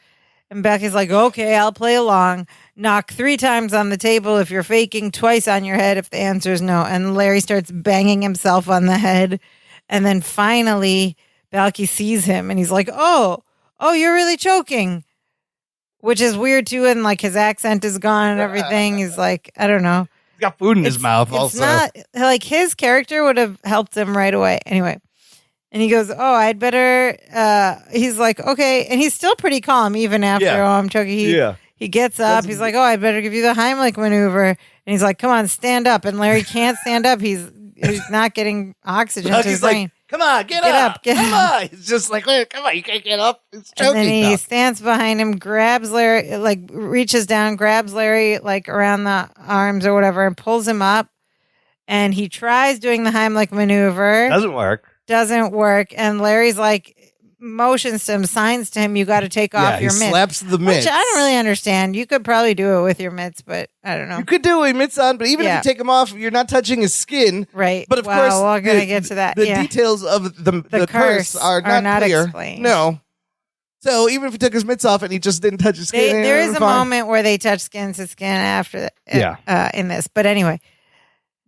And Balky's like, okay, I'll play along. Knock 3 times on the table if you're faking, twice on your head if the answer is no. And Larry starts banging himself on the head. And then finally, Balky sees him and he's like, oh, you're really choking. Which is weird too, and like his accent is gone and everything. He's like, I don't know. He's got food in his mouth also. Not like his character would have helped him right away. Anyway. And he goes, oh, I'd better he's like, okay. And he's still pretty calm even after I'm choking. He gets up, he's like, oh, I'd better give you the Heimlich maneuver. And he's like, come on, stand up. And Larry can't stand up. He's not getting oxygen to his brain. Come on, get up. Come on. He's just like, come on, you can't get up. It's choking. And then he stands behind him, grabs Larry, like reaches down, grabs Larry like around the arms or whatever, and pulls him up. And he tries doing the Heimlich maneuver. Doesn't work. And Larry's like, motions to him, signs to him, you got to take off your mitts. Slaps the mitts. Which I don't really understand. You could probably do it with your mitts, but I don't know. You could do it with mitts on, but even if you take them off, you're not touching his skin. Right. But of course, we're going to get to that. The details of the curse are not clear. Explained. No. So even if he took his mitts off and he just didn't touch his skin, there is a moment where they touch skin to skin after in this. But anyway,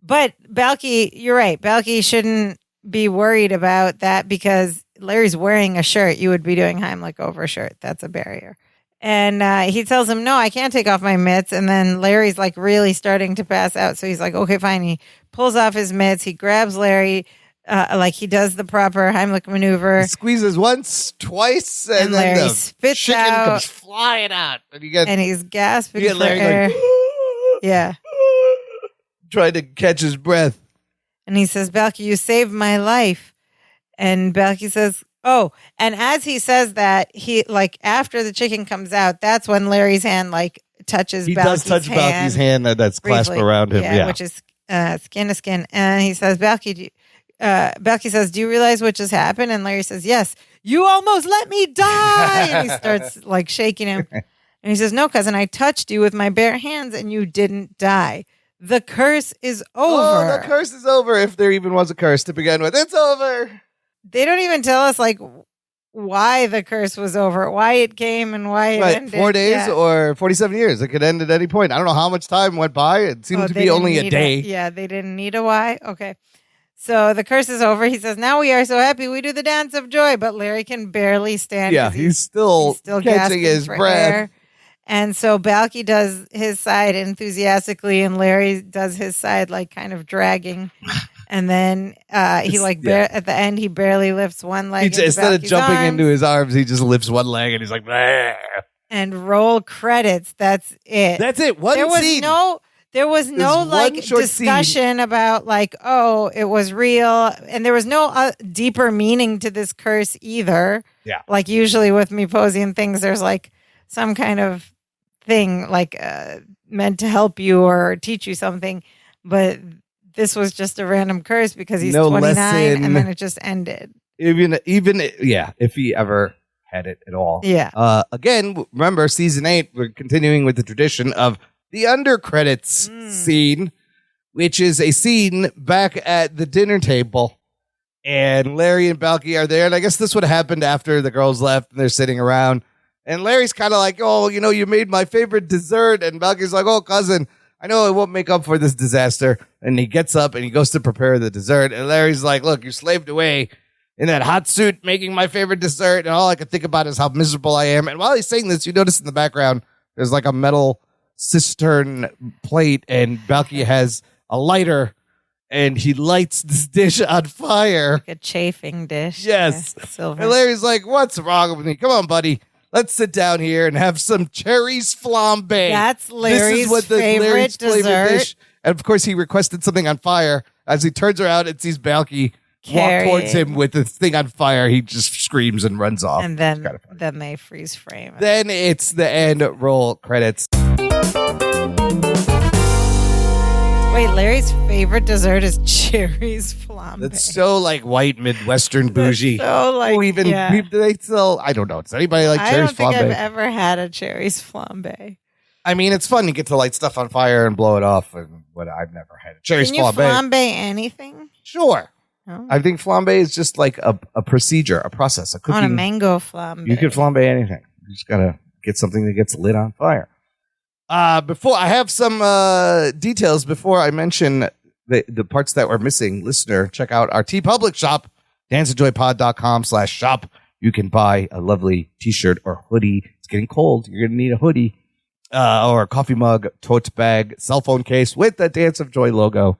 but Balky, you're right. Balky shouldn't be worried about that because Larry's wearing a shirt. You would be doing Heimlich over a shirt. That's a barrier. And he tells him, no, I can't take off my mitts. And then Larry's like really starting to pass out. So he's like, okay, fine. He pulls off his mitts. He grabs Larry like he does the proper Heimlich maneuver. He squeezes once, twice, and then Larry the spits chicken out. comes flying out. And he's gasping for Larry air. Like, trying to catch his breath. And he says, Balky, you saved my life. And Balky says, oh, and as he says that, he like after the chicken comes out, that's when Larry's hand like touches Balky's hand. He does touch Balky's hand that's clasped around him. Yeah, which is skin to skin. And he says, Balky, Balky says, do you realize what just happened? And Larry says, yes, you almost let me die. And he starts like shaking him. And he says, no, cousin, I touched you with my bare hands and you didn't die. The curse is over. Oh, the curse is over. If there even was a curse to begin with, it's over. They don't even tell us like why the curse was over, why it came and why it ended. 4 days or 47 years. It could end at any point. I don't know how much time went by. It seemed to be only a day. They didn't need a why. Okay. So the curse is over. He says, now we are so happy we do the dance of joy. But Larry can barely stand. Yeah, he's still catching his breath. Air. And so Balky does his side enthusiastically, and Larry does his side like kind of dragging. And then he like at the end he barely lifts one leg. Instead of jumping into his arms, he just lifts one leg, and he's like, "Bleh." And roll credits. That's it. That's it. There was no like discussion about like, oh, it was real, and there was no deeper meaning to this curse either. Yeah, like usually with me posing things, there's like some kind of thing like meant to help you or teach you something, but this was just a random curse because he's 29 and then it just ended. Even if he ever had it at all. Yeah. Again, remember season 8, we're continuing with the tradition of the under credits scene which is a scene back at the dinner table. And Larry and Balky are there. And I guess this would have happened after the girls left and they're sitting around. And Larry's kind of like, oh, you know, you made my favorite dessert. And Balky's like, oh, cousin, I know it won't make up for this disaster. And he gets up and he goes to prepare the dessert. And Larry's like, look, you're slaved away in that hot suit making my favorite dessert. And all I can think about is how miserable I am. And while he's saying this, you notice in the background, there's like a metal cistern plate. And Balky has a lighter. And he lights this dish on fire. Like a chafing dish. Yes. Silver. And Larry's like, what's wrong with me? Come on, buddy. Let's sit down here and have some cherries flambe. That's Larry's favorite dessert. Dish. And of course, he requested something on fire. As he turns around and sees Balky walk towards him with the thing on fire, he just screams and runs off. And then they freeze frame. Then it's the end roll credits. Wait, Larry's favorite dessert is cherries flambe. That's so like white Midwestern bougie. So like, do they still? I don't know. Does anybody like cherries flambe? I don't think I've ever had a cherries flambe. I mean, it's fun. You get to light stuff on fire and blow it off. And what I've never had a cherries flambe. Can you flambe anything? Sure. Oh. I think flambe is just like a procedure, a process, a cooking. On a mango flambe. You can flambe anything. You just gotta get something that gets lit on fire. Before I have some details before I mention the parts that were missing, listener, check out our TeePublic shop, danceandjoypod.com/shop. You can buy a lovely t-shirt or hoodie. It's getting cold. You're going to need a hoodie or a coffee mug, tote bag, cell phone case with the Dance of Joy logo.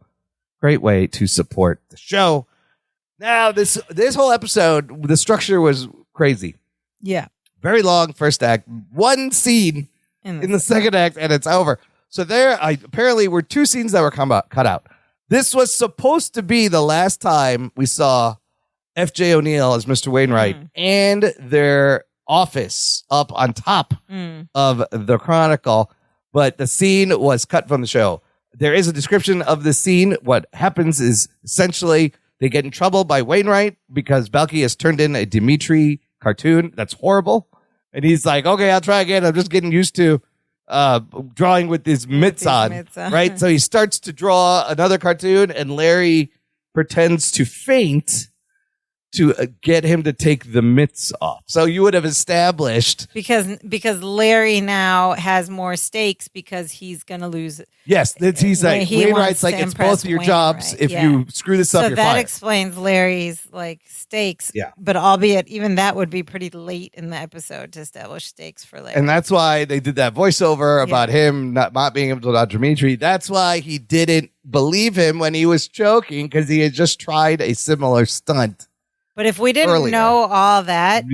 Great way to support the show. Now, this whole episode, the structure was crazy. Yeah. Very long first act. One scene in the second act, and it's over. So there apparently were two scenes that were cut out. This was supposed to be the last time we saw F.J. O'Neill as Mr. Wainwright and their office up on top of the Chronicle, but the scene was cut from the show. There is a description of the scene. What happens is essentially they get in trouble by Wainwright because Balky has turned in a Dimitri cartoon. That's horrible. And he's like, okay, I'll try again. I'm just getting used to drawing with these mitts on. Right? So he starts to draw another cartoon, and Larry pretends to faint to get him to take the mitts off. So you would have established because Larry now has more stakes because he's going to lose. Yes, he's like Wainwright's like it's both of your jobs. If you screw this up, you're fired. So that explains Larry's like stakes. Yeah, but albeit even that would be pretty late in the episode to establish stakes for Larry. And that's why they did that voiceover about him not being able to draw Dimitri. That's why he didn't believe him when he was choking because he had just tried a similar stunt. But if we didn't know all that,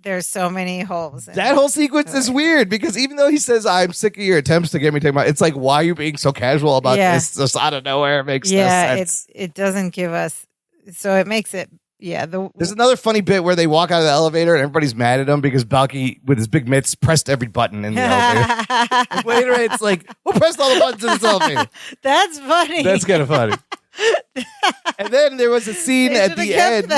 there's so many holes. That whole sequence is weird because even though he says, I'm sick of your attempts to get me to take my, it's like, why are you being so casual about this? Just out of nowhere. It makes no sense. It doesn't give us, so it makes it, There's another funny bit where they walk out of the elevator and everybody's mad at him because Balky, with his big mitts, pressed every button in the elevator. Later, it's like, who pressed all the buttons in this elevator? That's funny. That's kind of funny. And then there was a scene at the end.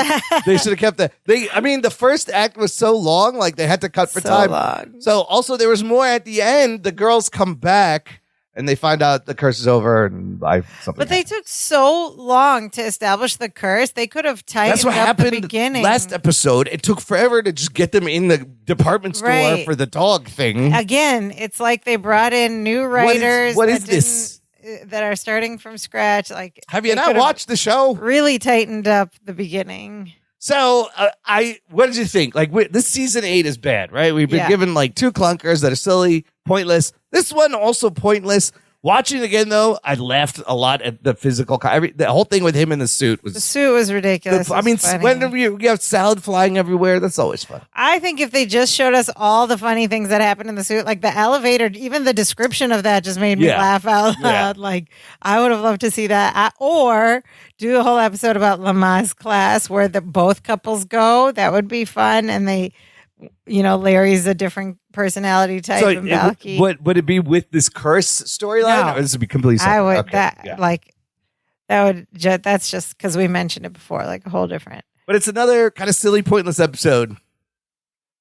They should have kept that. The first act was so long, like they had to cut for time. Long. So also there was more at the end. The girls come back and they find out the curse is over and But they took so long to establish the curse. They could have tightened up the beginning. Last episode, it took forever to just get them in the department store for the dog thing. Again, it's like they brought in new writers. What is this? That are starting from scratch. Like, have you not watched the show? Really tightened up the beginning. So, what did you think? Like, this season 8 is bad, right? We've been given like 2 clunkers that are silly, pointless. This one also pointless. Watching it again, though, I laughed a lot at the physical. The whole thing with him in the suit was ridiculous. When you have salad flying everywhere, that's always fun. I think if they just showed us all the funny things that happened in the suit, like the elevator, even the description of that just made me laugh out loud. Like, I would have loved to see that. Or do a whole episode about Lama's class where both couples go. That would be fun. And they, Larry's a differerent personality type than Balky. Would it be with this curse storyline? Or this would be completely separate? I would that's just because we mentioned it before, like a whole different. But it's another kind of silly, pointless episode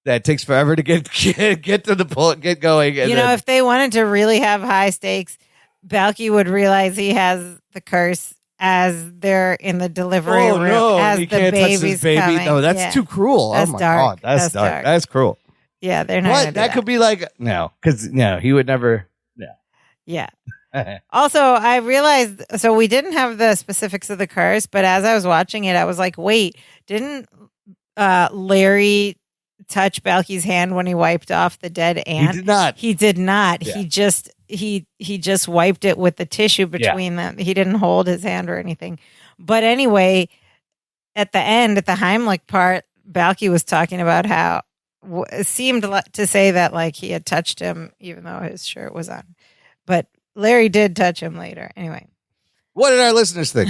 that takes forever to get to the point, get going. And if they wanted to really have high stakes, Balky would realize he has the curse as they're in the delivery room, as he the can't touch baby's his baby. coming. No, that's too cruel. That's oh my dark. God, that's dark. That's cruel. Yeah, they're not. What? That could be like because he would never. No. Yeah. Also, I realized, so we didn't have the specifics of the curse, but as I was watching it, I was like, wait, didn't Larry touch Balky's hand when he wiped off the dead ant? He did not. He did not. Yeah. He just wiped it with the tissue between them. He didn't hold his hand or anything. But anyway, at the end, at the Heimlich part, Balky was talking about how it seemed to say that like he had touched him even though his shirt was on. But Larry did touch him later. Anyway. What did our listeners think?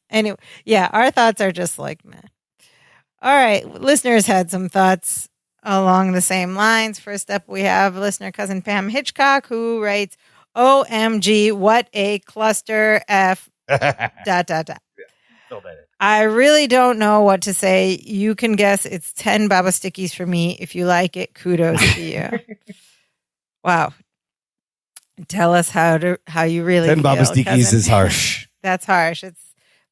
Anyway, yeah, our thoughts are just like, meh. All right. Listeners had some thoughts along the same lines. First up, we have listener cousin Pam Hitchcock, who writes, OMG, what a cluster F, ... I really don't know what to say. You can guess it's 10 Baba Stickies for me. If you like it, kudos to you. Wow. Tell us how you really 10 feel. Baba Stickies cousin. is harsh. That's harsh. It's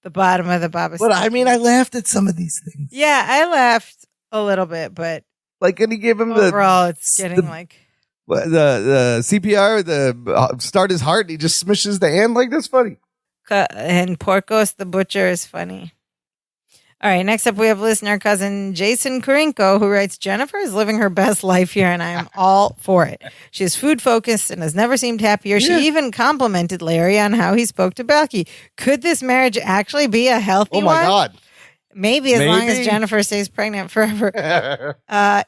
the bottom of the Baba Stickies. But I mean, I laughed at some of these things. Yeah, I laughed a little bit, but like, can he give him overall, it's getting like the CPR, the start his heart. He just smishes the hand like that's funny. And Porcos the Butcher is funny. All right, next up we have listener cousin Jason Karinko, who writes, Jennifer is living her best life here, and I am all for it. She is food-focused and has never seemed happier. Yeah. She even complimented Larry on how he spoke to Balky. Could this marriage actually be a healthy one? Oh, my God. Maybe as long as Jennifer stays pregnant forever.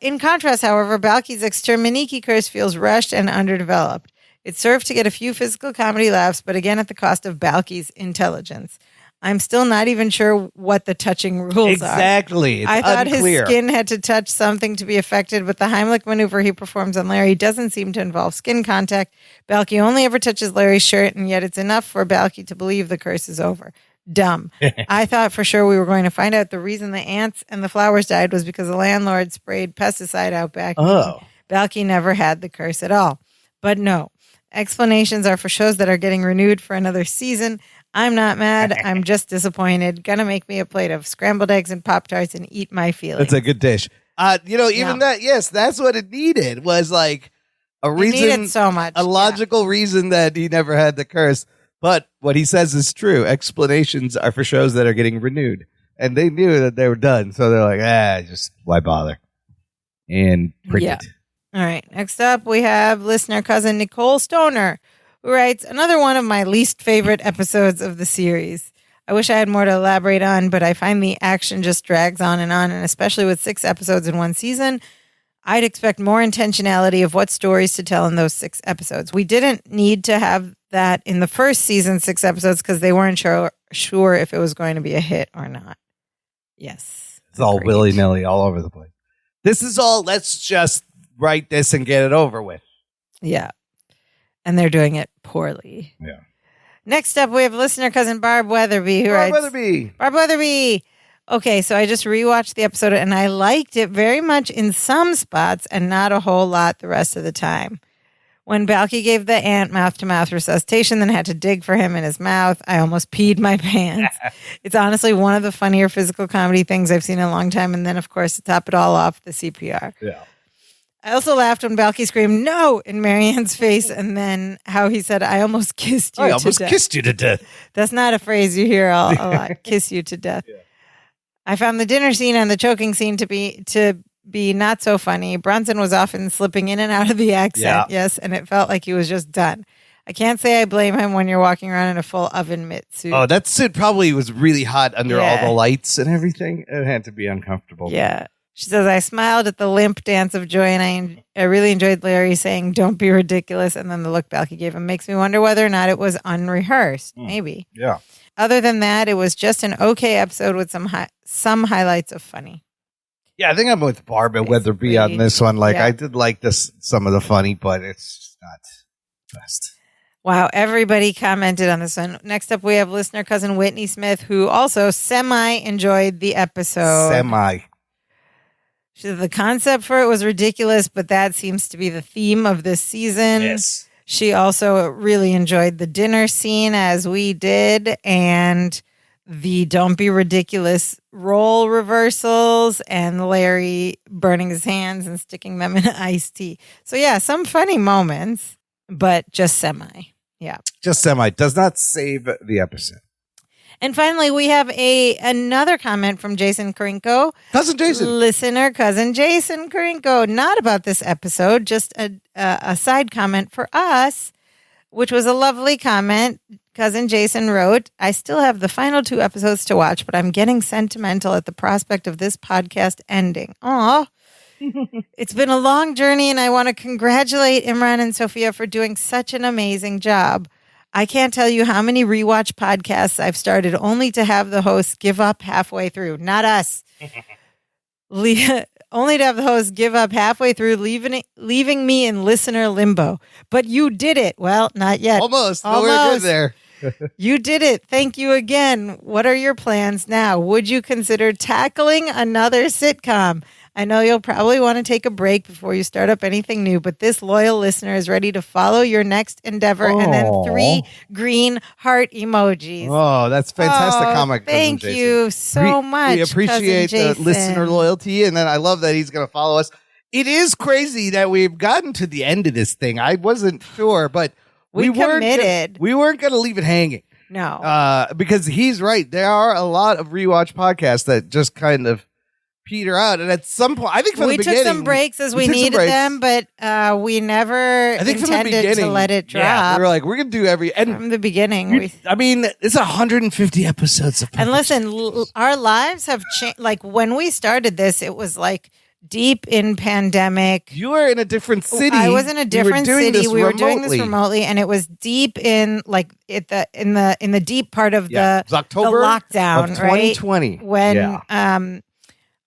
In contrast, however, Balky's exterminiki curse feels rushed and underdeveloped. It served to get a few physical comedy laughs, but again at the cost of Balky's intelligence. I'm still not even sure what the touching rules are. Exactly. It's I thought unclear. his skin had to touch something to be affected, but the Heimlich maneuver he performs on Larry doesn't seem to involve skin contact. Balky only ever touches Larry's shirt, and yet it's enough for Balky to believe the curse is over. Dumb. I thought for sure we were going to find out the reason the ants and the flowers died was because the landlord sprayed pesticide out back. Oh. Balky never had the curse at all. But no. Explanations are for shows that are getting renewed for another season. I'm not mad. I'm just disappointed. Gonna make me a plate of scrambled eggs and Pop-Tarts and eat my feelings. That's a good dish. That's what it needed was like a reason. It needed so much. A logical reason that he never had the curse. But what he says is true. Explanations are for shows that are getting renewed. And they knew that they were done. So they're like, just why bother? And print it. All right. Next up, we have listener cousin Nicole Stoner, who writes, another one of my least favorite episodes of the series. I wish I had more to elaborate on, but I find the action just drags on, and especially with 6 episodes in one season, I'd expect more intentionality of what stories to tell in those 6 episodes. We didn't need to have that in the first season, 6 episodes, because they weren't sure if it was going to be a hit or not. Yes. It's all willy-nilly all over the place. This is all, let's just write this and get it over with. Yeah. And they're doing it poorly. Yeah. Next up, we have listener cousin Barb Weatherby, who writes, Barb Weatherby. Okay, so I just rewatched the episode, and I liked it very much in some spots and not a whole lot the rest of the time. When Balky gave the ant mouth-to-mouth resuscitation, then had to dig for him in his mouth, I almost peed my pants. It's honestly one of the funnier physical comedy things I've seen in a long time. And then, of course, to top it all off, the CPR. Yeah. I also laughed when Balky screamed, no, in Marianne's face, and then how he said, I almost kissed you to death. I almost kissed you to death. That's not a phrase you hear a lot, kiss you to death. Yeah. I found the dinner scene and the choking scene to be not so funny. Bronson was often slipping in and out of the accent, yes, and it felt like he was just done. I can't say I blame him when you're walking around in a full oven mitt suit. Oh, that suit probably was really hot under all the lights and everything. It had to be uncomfortable. Yeah. She says, I smiled at the limp dance of joy, and I really enjoyed Larry saying, don't be ridiculous. And then the look Balky gave him makes me wonder whether or not it was unrehearsed. Maybe. Yeah. Other than that, it was just an okay episode with some highlights of funny. Yeah, I think I'm with Barb and Weatherby on this one. Like, I did like some of the funny, but it's not best. Wow, everybody commented on this one. Next up, we have listener cousin Whitney Smith, who also semi-enjoyed the episode. She said the concept for it was ridiculous, but that seems to be the theme of this season. Yes. She also really enjoyed the dinner scene as we did, and the don't be ridiculous role reversals and Larry burning his hands and sticking them in iced tea. So yeah, some funny moments, but just semi. Yeah. Just semi. Does not save the episode. And finally, we have another comment from Jason Karinko. Cousin Jason. Listener, cousin Jason Karinko. Not about this episode, just a side comment for us, which was a lovely comment. Cousin Jason wrote, I still have the final 2 episodes to watch, but I'm getting sentimental at the prospect of this podcast ending. Aw. It's been a long journey, and I want to congratulate Imran and Sophia for doing such an amazing job. I can't tell you how many rewatch podcasts I've started only to have the hosts give up halfway through. Not us. Only to have the host give up halfway through, leaving me in listener limbo. But you did it. Well, not yet. Almost. Nowhere good there. You did it. Thank you again. What are your plans now? Would you consider tackling another sitcom? I know you'll probably want to take a break before you start up anything new, but this loyal listener is ready to follow your next endeavor. And then 3 green heart emojis. Oh, that's fantastic comment. Thank you so much. We appreciate the listener loyalty. And then I love that he's going to follow us. It is crazy that we've gotten to the end of this thing. I wasn't sure, but we committed. We weren't going to leave it hanging. No. Because he's right. There are a lot of rewatch podcasts that just kind of peter out, and at some point, I think from the beginning, we took some breaks as we needed them, but we never intended to let it drop. Yeah, we were like, we're gonna do from the beginning. It's 150 episodes of. And listen, our lives have changed. Like when we started this, it was like deep in pandemic. You were in a different city. I was in a different city. We were doing this remotely, and it was deep in in the deep part of it was October the lockdown, of 2020, right? When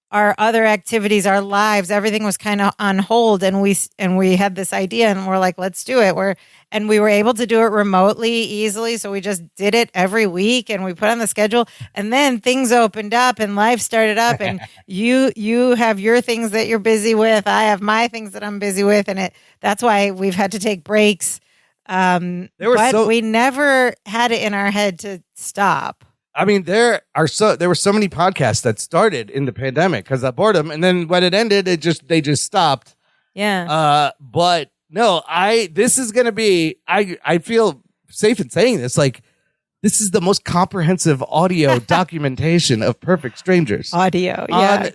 our other activities, our lives, everything was kind of on hold, and we had this idea, and we're like, let's do it. And we were able to do it remotely easily, so we just did it every week, and we put on the schedule. And then things opened up, and life started up, and you have your things that you're busy with. I have my things that I'm busy with, and that's why we've had to take breaks. We never had it in our head to stop. I mean, there were so many podcasts that started in the pandemic because of boredom, and then when it ended, they just stopped. Yeah. But no, this is gonna be. I feel safe in saying this. Like, this is the most comprehensive audio documentation of Perfect Strangers on the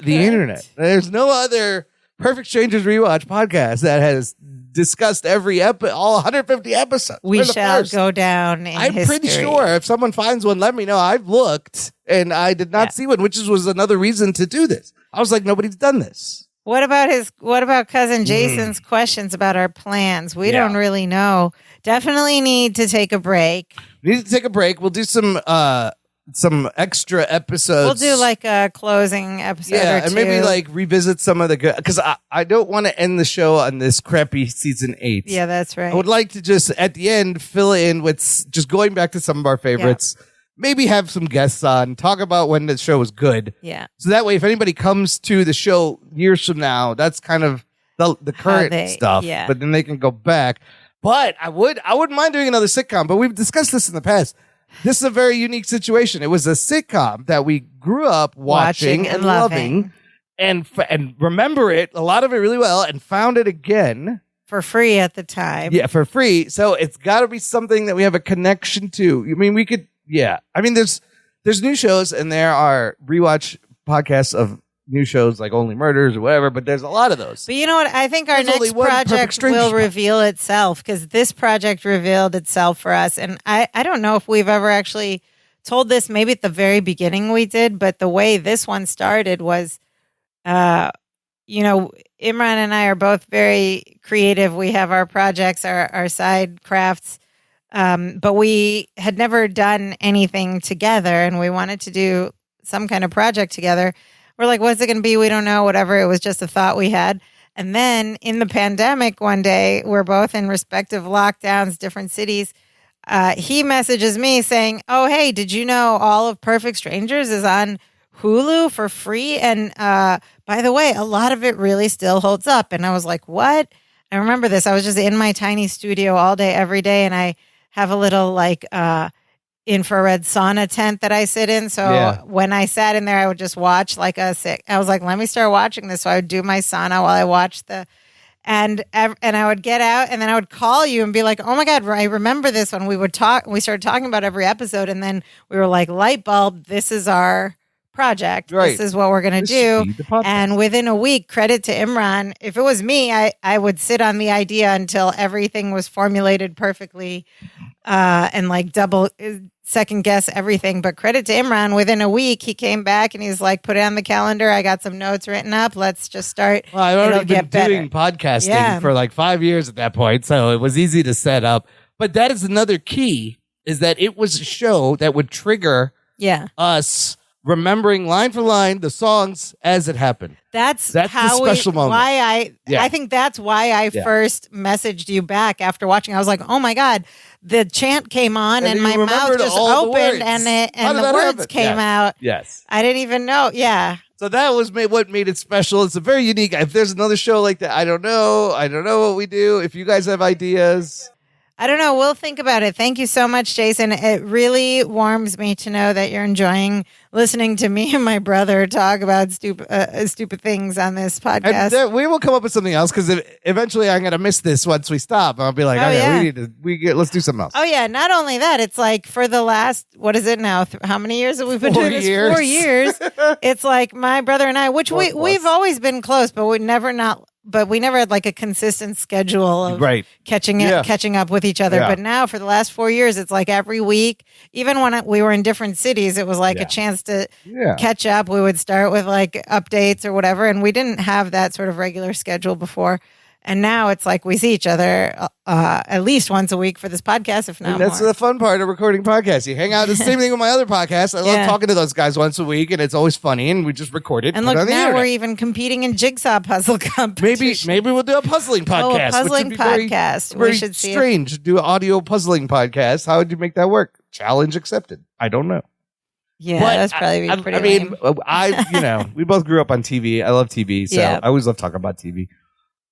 internet. There's no other Perfect Strangers rewatch podcast that has discussed all 150 episodes. We shall go down in I'm history. pretty sure if someone finds one, let me know. I've looked and I did not see one, which was another reason to do this. I was like, nobody's done this. What about cousin Jason's questions about our plans? We don't really know. Definitely need to take a break. We'll do some extra episodes. We'll do like a closing episode or two. And maybe like revisit some of the good, because I don't want to end the show on this crappy season 8. Yeah, that's right. I would like to just at the end fill in with just going back to some of our favorites. Yeah. Maybe have some guests on, talk about when the show was good. Yeah. So that way, if anybody comes to the show years from now, that's kind of the current stuff. Yeah. But then they can go back. But I wouldn't mind doing another sitcom. But we've discussed this in the past. This is a very unique situation. It was a sitcom that we grew up watching and loving, and remember a lot of it really well, and found it again for free at the time. Yeah, for free. So it's got to be something that we have a connection to. I mean, we could. Yeah, I mean, there's new shows, and there are rewatch podcasts of new shows like Only Murders or whatever, but there's a lot of those. But you know what? I think our next project will reveal itself, because this project revealed itself for us. And I don't know if we've ever actually told this. Maybe at the very beginning we did, but the way this one started was, Imran and I are both very creative. We have our projects, our side crafts. But we had never done anything together, and we wanted to do some kind of project together. We're like, what's it going to be? We don't know, whatever. It was just a thought we had. And then in the pandemic one day, we're both in respective lockdowns, different cities. He messages me saying, oh, hey, did you know all of Perfect Strangers is on Hulu for free? And by the way, a lot of it really still holds up. And I was like, what? I remember this. I was just in my tiny studio all day, every day, and I have a little like infrared sauna tent that I sit in. So when I sat in there, I would just watch like I was like, let me start watching this. So I would do my sauna while I watched and I would get out, and then I would call you and be like, oh my God, I remember this when we would talk. We started talking about every episode, and then we were like, light bulb, this is our project. Right. This is what we're going to do. And within a week, credit to Imran. If it was me, I would sit on the idea until everything was formulated perfectly and like double second guess everything. But credit to Imran, within a week, he came back and he's like, put it on the calendar. I got some notes written up. Let's just start. Well, I've already been doing podcasting for like 5 years at that point. So it was easy to set up. But that is another key, is that it was a show that would trigger us remembering line for line the songs as it happened. That's how the special moment. I think that's why I first messaged you back after watching. I was like, oh my God, the chant came on and my mouth just opened and the words came out. Yes. I didn't even know. Yeah. So that was what made it special. It's a very unique. If there's another show like that, I don't know what we do. If you guys have ideas, I don't know. We'll think about it. Thank you so much, Jason. It really warms me to know that you're enjoying listening to me and my brother talk about stupid things on this podcast. We will come up with something else, because eventually I'm going to miss this once we stop. I'll be like, let's do something else. Oh, yeah. Not only that, it's like for the last, what is it now? How many years have we been doing this? 4 years. It's like my brother and I, which we've always been close, but we never had like a consistent schedule of catching up with each other. Yeah. But now for the last 4 years, it's like every week, even when we were in different cities, it was like a chance to catch up. We would start with like updates or whatever. And we didn't have that sort of regular schedule before. And now it's like we see each other at least once a week for this podcast, if not more. That's the fun part of recording podcasts. You hang out. The same thing with my other podcast. I love talking to those guys once a week, and it's always funny, and we just record it. And look, now we're even competing in jigsaw puzzle competition. Maybe we'll do a puzzling podcast. Puzzling podcast. Very strange. Do an audio puzzling podcast. How would you make that work? Challenge accepted. I don't know. Yeah, that's probably pretty lame. We both grew up on TV. I love TV, so I always love talking about TV.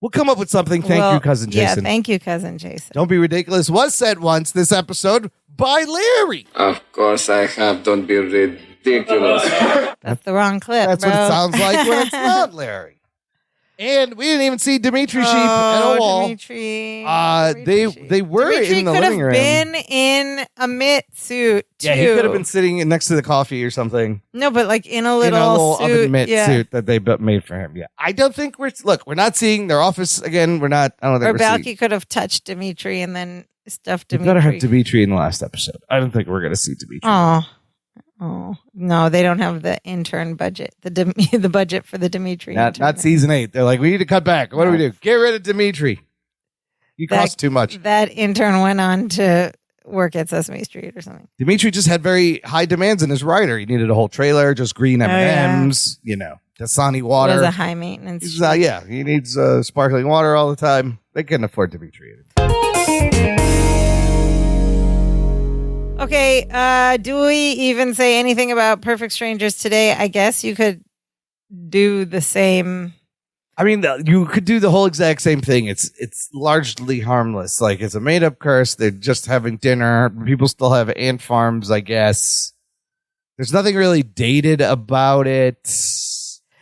We'll come up with something. Thank you, Cousin Jason. Yeah, thank you, Cousin Jason. Don't Be Ridiculous was said once this episode by Larry. Of course I have. Don't be ridiculous. That's the wrong clip, That's what it sounds like when it's not Larry. And we didn't even see Dimitri Sheep at all. Dimitri. They were in the living room. Dimitri could have been in a mitt suit, too. Yeah, he could have been sitting next to the coffee or something. No, but like in a little suit. Oven mitt suit that they made for him. Yeah, I don't think we're not seeing their office again. We're not. I don't think. Or Balky could have touched Dimitri and then stuffed Dimitri. We gotta have Dimitri in the last episode. I don't think we're gonna see Dimitri. Oh no, they don't have the intern budget, the budget for the Dimitri. Not season 8. They're like, we need to cut back. What do we do? Get rid of Dimitri. He costs too much. That intern went on to work at Sesame Street or something. Dimitri just had very high demands in his writer. He needed a whole trailer, just green M&Ms, Dasani water. It was a high maintenance. He needs sparkling water all the time. They couldn't afford Dimitri. Okay, do we even say anything about Perfect Strangers today? I guess you could do the same. I mean, you could do the whole exact same thing. It's largely harmless. Like, it's a made-up curse. They're just having dinner. People still have ant farms, I guess. There's nothing really dated about it.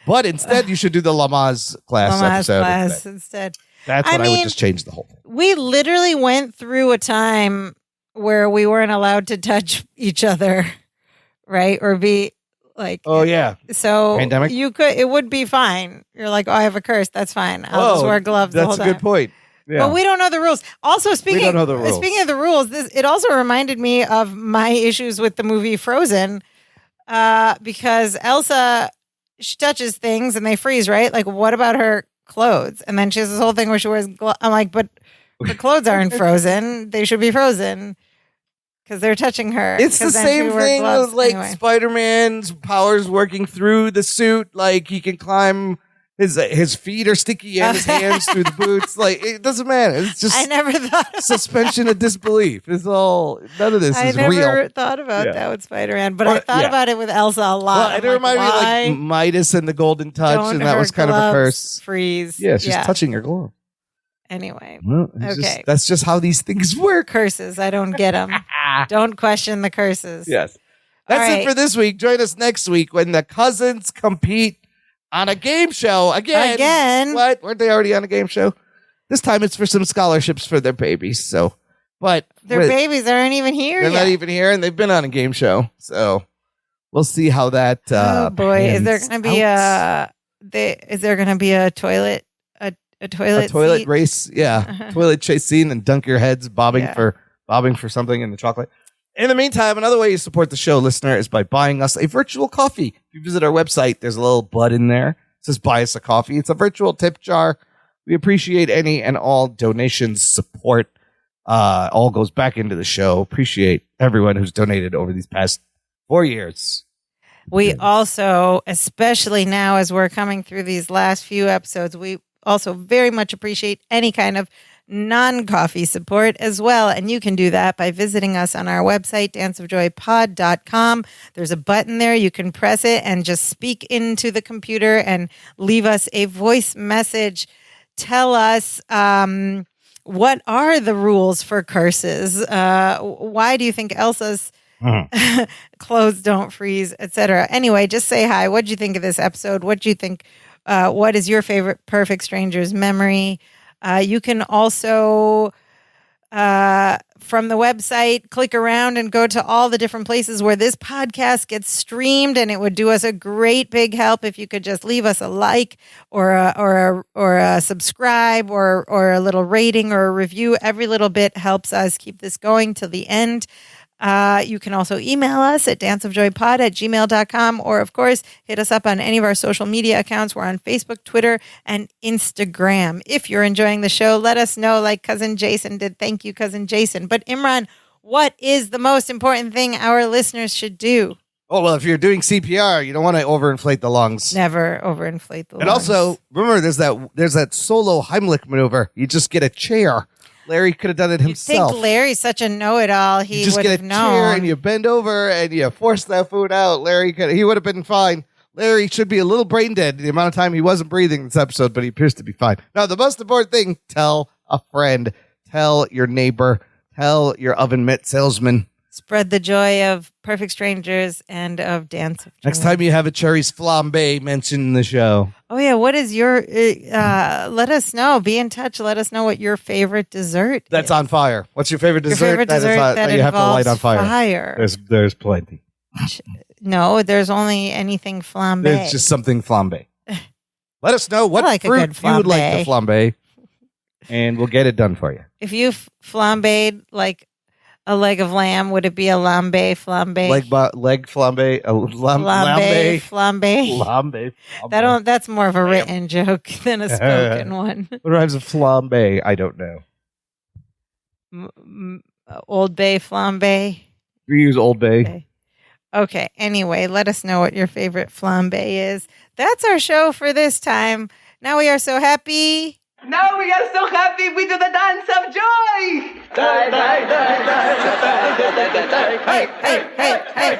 But instead, you should do the Lamaze class episode instead. That's what I would just change the whole thing. We literally went through a time where we weren't allowed to touch each other, right? Or be like, oh yeah. So pandemic? It would be fine. You're like, oh, I have a curse. That's fine. I'll just wear gloves the whole time. That's a good point. Yeah. But we don't know the rules. Also, speaking of the rules, it also reminded me of my issues with the movie Frozen, because Elsa, she touches things and they freeze, right? Like, what about her clothes? And then she has this whole thing where she wears gloves. I'm like, but her clothes aren't frozen. They should be frozen. Because they're touching her. It's the same thing with like Spider-Man's powers working through the suit. Like, he can climb, his feet are sticky and his hands through the boots. Like, it doesn't matter. It's just I never thought suspension of disbelief. It's all, none of this is real. I never thought about that with Spider-Man, but I thought about it with Elsa a lot. Well, it reminded me of like Midas and the Golden Touch, and that was kind of a curse. Freeze. Yeah, she's touching her glove. Anyway, Well, okay. That's just how these things work. Curses. I don't get them. Don't question the curses. Yes. That's All it right. for this week. Join us next week when the cousins compete on a game show again. What? Weren't they already on a game show? This time it's for some scholarships for their babies. So, but Their babies aren't even here they're yet. not even here, and they've been on a game show. So we'll see how that. Oh boy, is there pans going to be out. is there going to be a toilet toilet seat? race? Yeah, toilet chase scene and dunk your heads bobbing for something in the chocolate. In the meantime, another way you support the show, listener, is by buying us a virtual coffee. If you visit our website, there's a little button there. It says buy us a coffee. It's a virtual tip jar. We appreciate any and all donations, support. All goes back into the show. Appreciate everyone who's donated over these past 4 years. We also, especially now as we're coming through these last few episodes, we also very much appreciate any kind of non-coffee support as well. And you can do that by visiting us on our website, danceofjoypod.com. There's a button there. You can press it and just speak into the computer and leave us a voice message. Tell us what are the rules for curses? Why do you think Elsa's clothes don't freeze, etc.? Anyway, just say hi. What did you think of this episode? What do you think? What is your favorite Perfect Strangers memory? You can also, from the website, click around and go to all the different places where this podcast gets streamed, and it would do us a great big help if you could just leave us a like or a subscribe or a little rating or a review. Every little bit helps us keep this going till the end. You can also email us at danceofjoypod@gmail.com, or of course, hit us up on any of our social media accounts. We're on Facebook, Twitter, and Instagram. If you're enjoying the show, let us know like Cousin Jason did. Thank you, Cousin Jason. But Imran, what is the most important thing our listeners should do? Oh, well, if you're doing CPR, you don't want to overinflate the lungs. Never overinflate the lungs. And also, remember, there's that solo Heimlich maneuver. You just get a chair. Larry could have done it himself. I think Larry's such a know-it-all. He you just would get have a known. chair and you bend over and you force that food out. He would have been fine. Larry should be a little brain dead the amount of time he wasn't breathing this episode, but he appears to be fine. Now, the most important thing, tell a friend, tell your neighbor, tell your oven mitt salesman. Spread the joy of Perfect Strangers and of Dance of Joy. Next time you have a cherries flambe mentioned in the show. Oh, yeah. What is your, let us know. Be in touch. Let us know what your favorite dessert That's is. on fire. What's your favorite dessert? Your favorite dessert that you have to light on involves fire. There's plenty. No, there's only anything flambe. There's just something flambe. Let us know what like a fruit good you would like to flambe. flambe, and we'll get it done for you. If you flambéed like a leg of lamb, would it be a lambe flambe? Leg flambe, flambe. Flambe. That's more of a written joke than a spoken one. What rhymes with flambe? I don't know. Old Bay flambe. We use Old Bay. Okay. Anyway, let us know what your favorite flambe is. That's our show for this time. Now we are so happy. Now we are so happy we do the dance of joy. Hey, hey, hey, hey.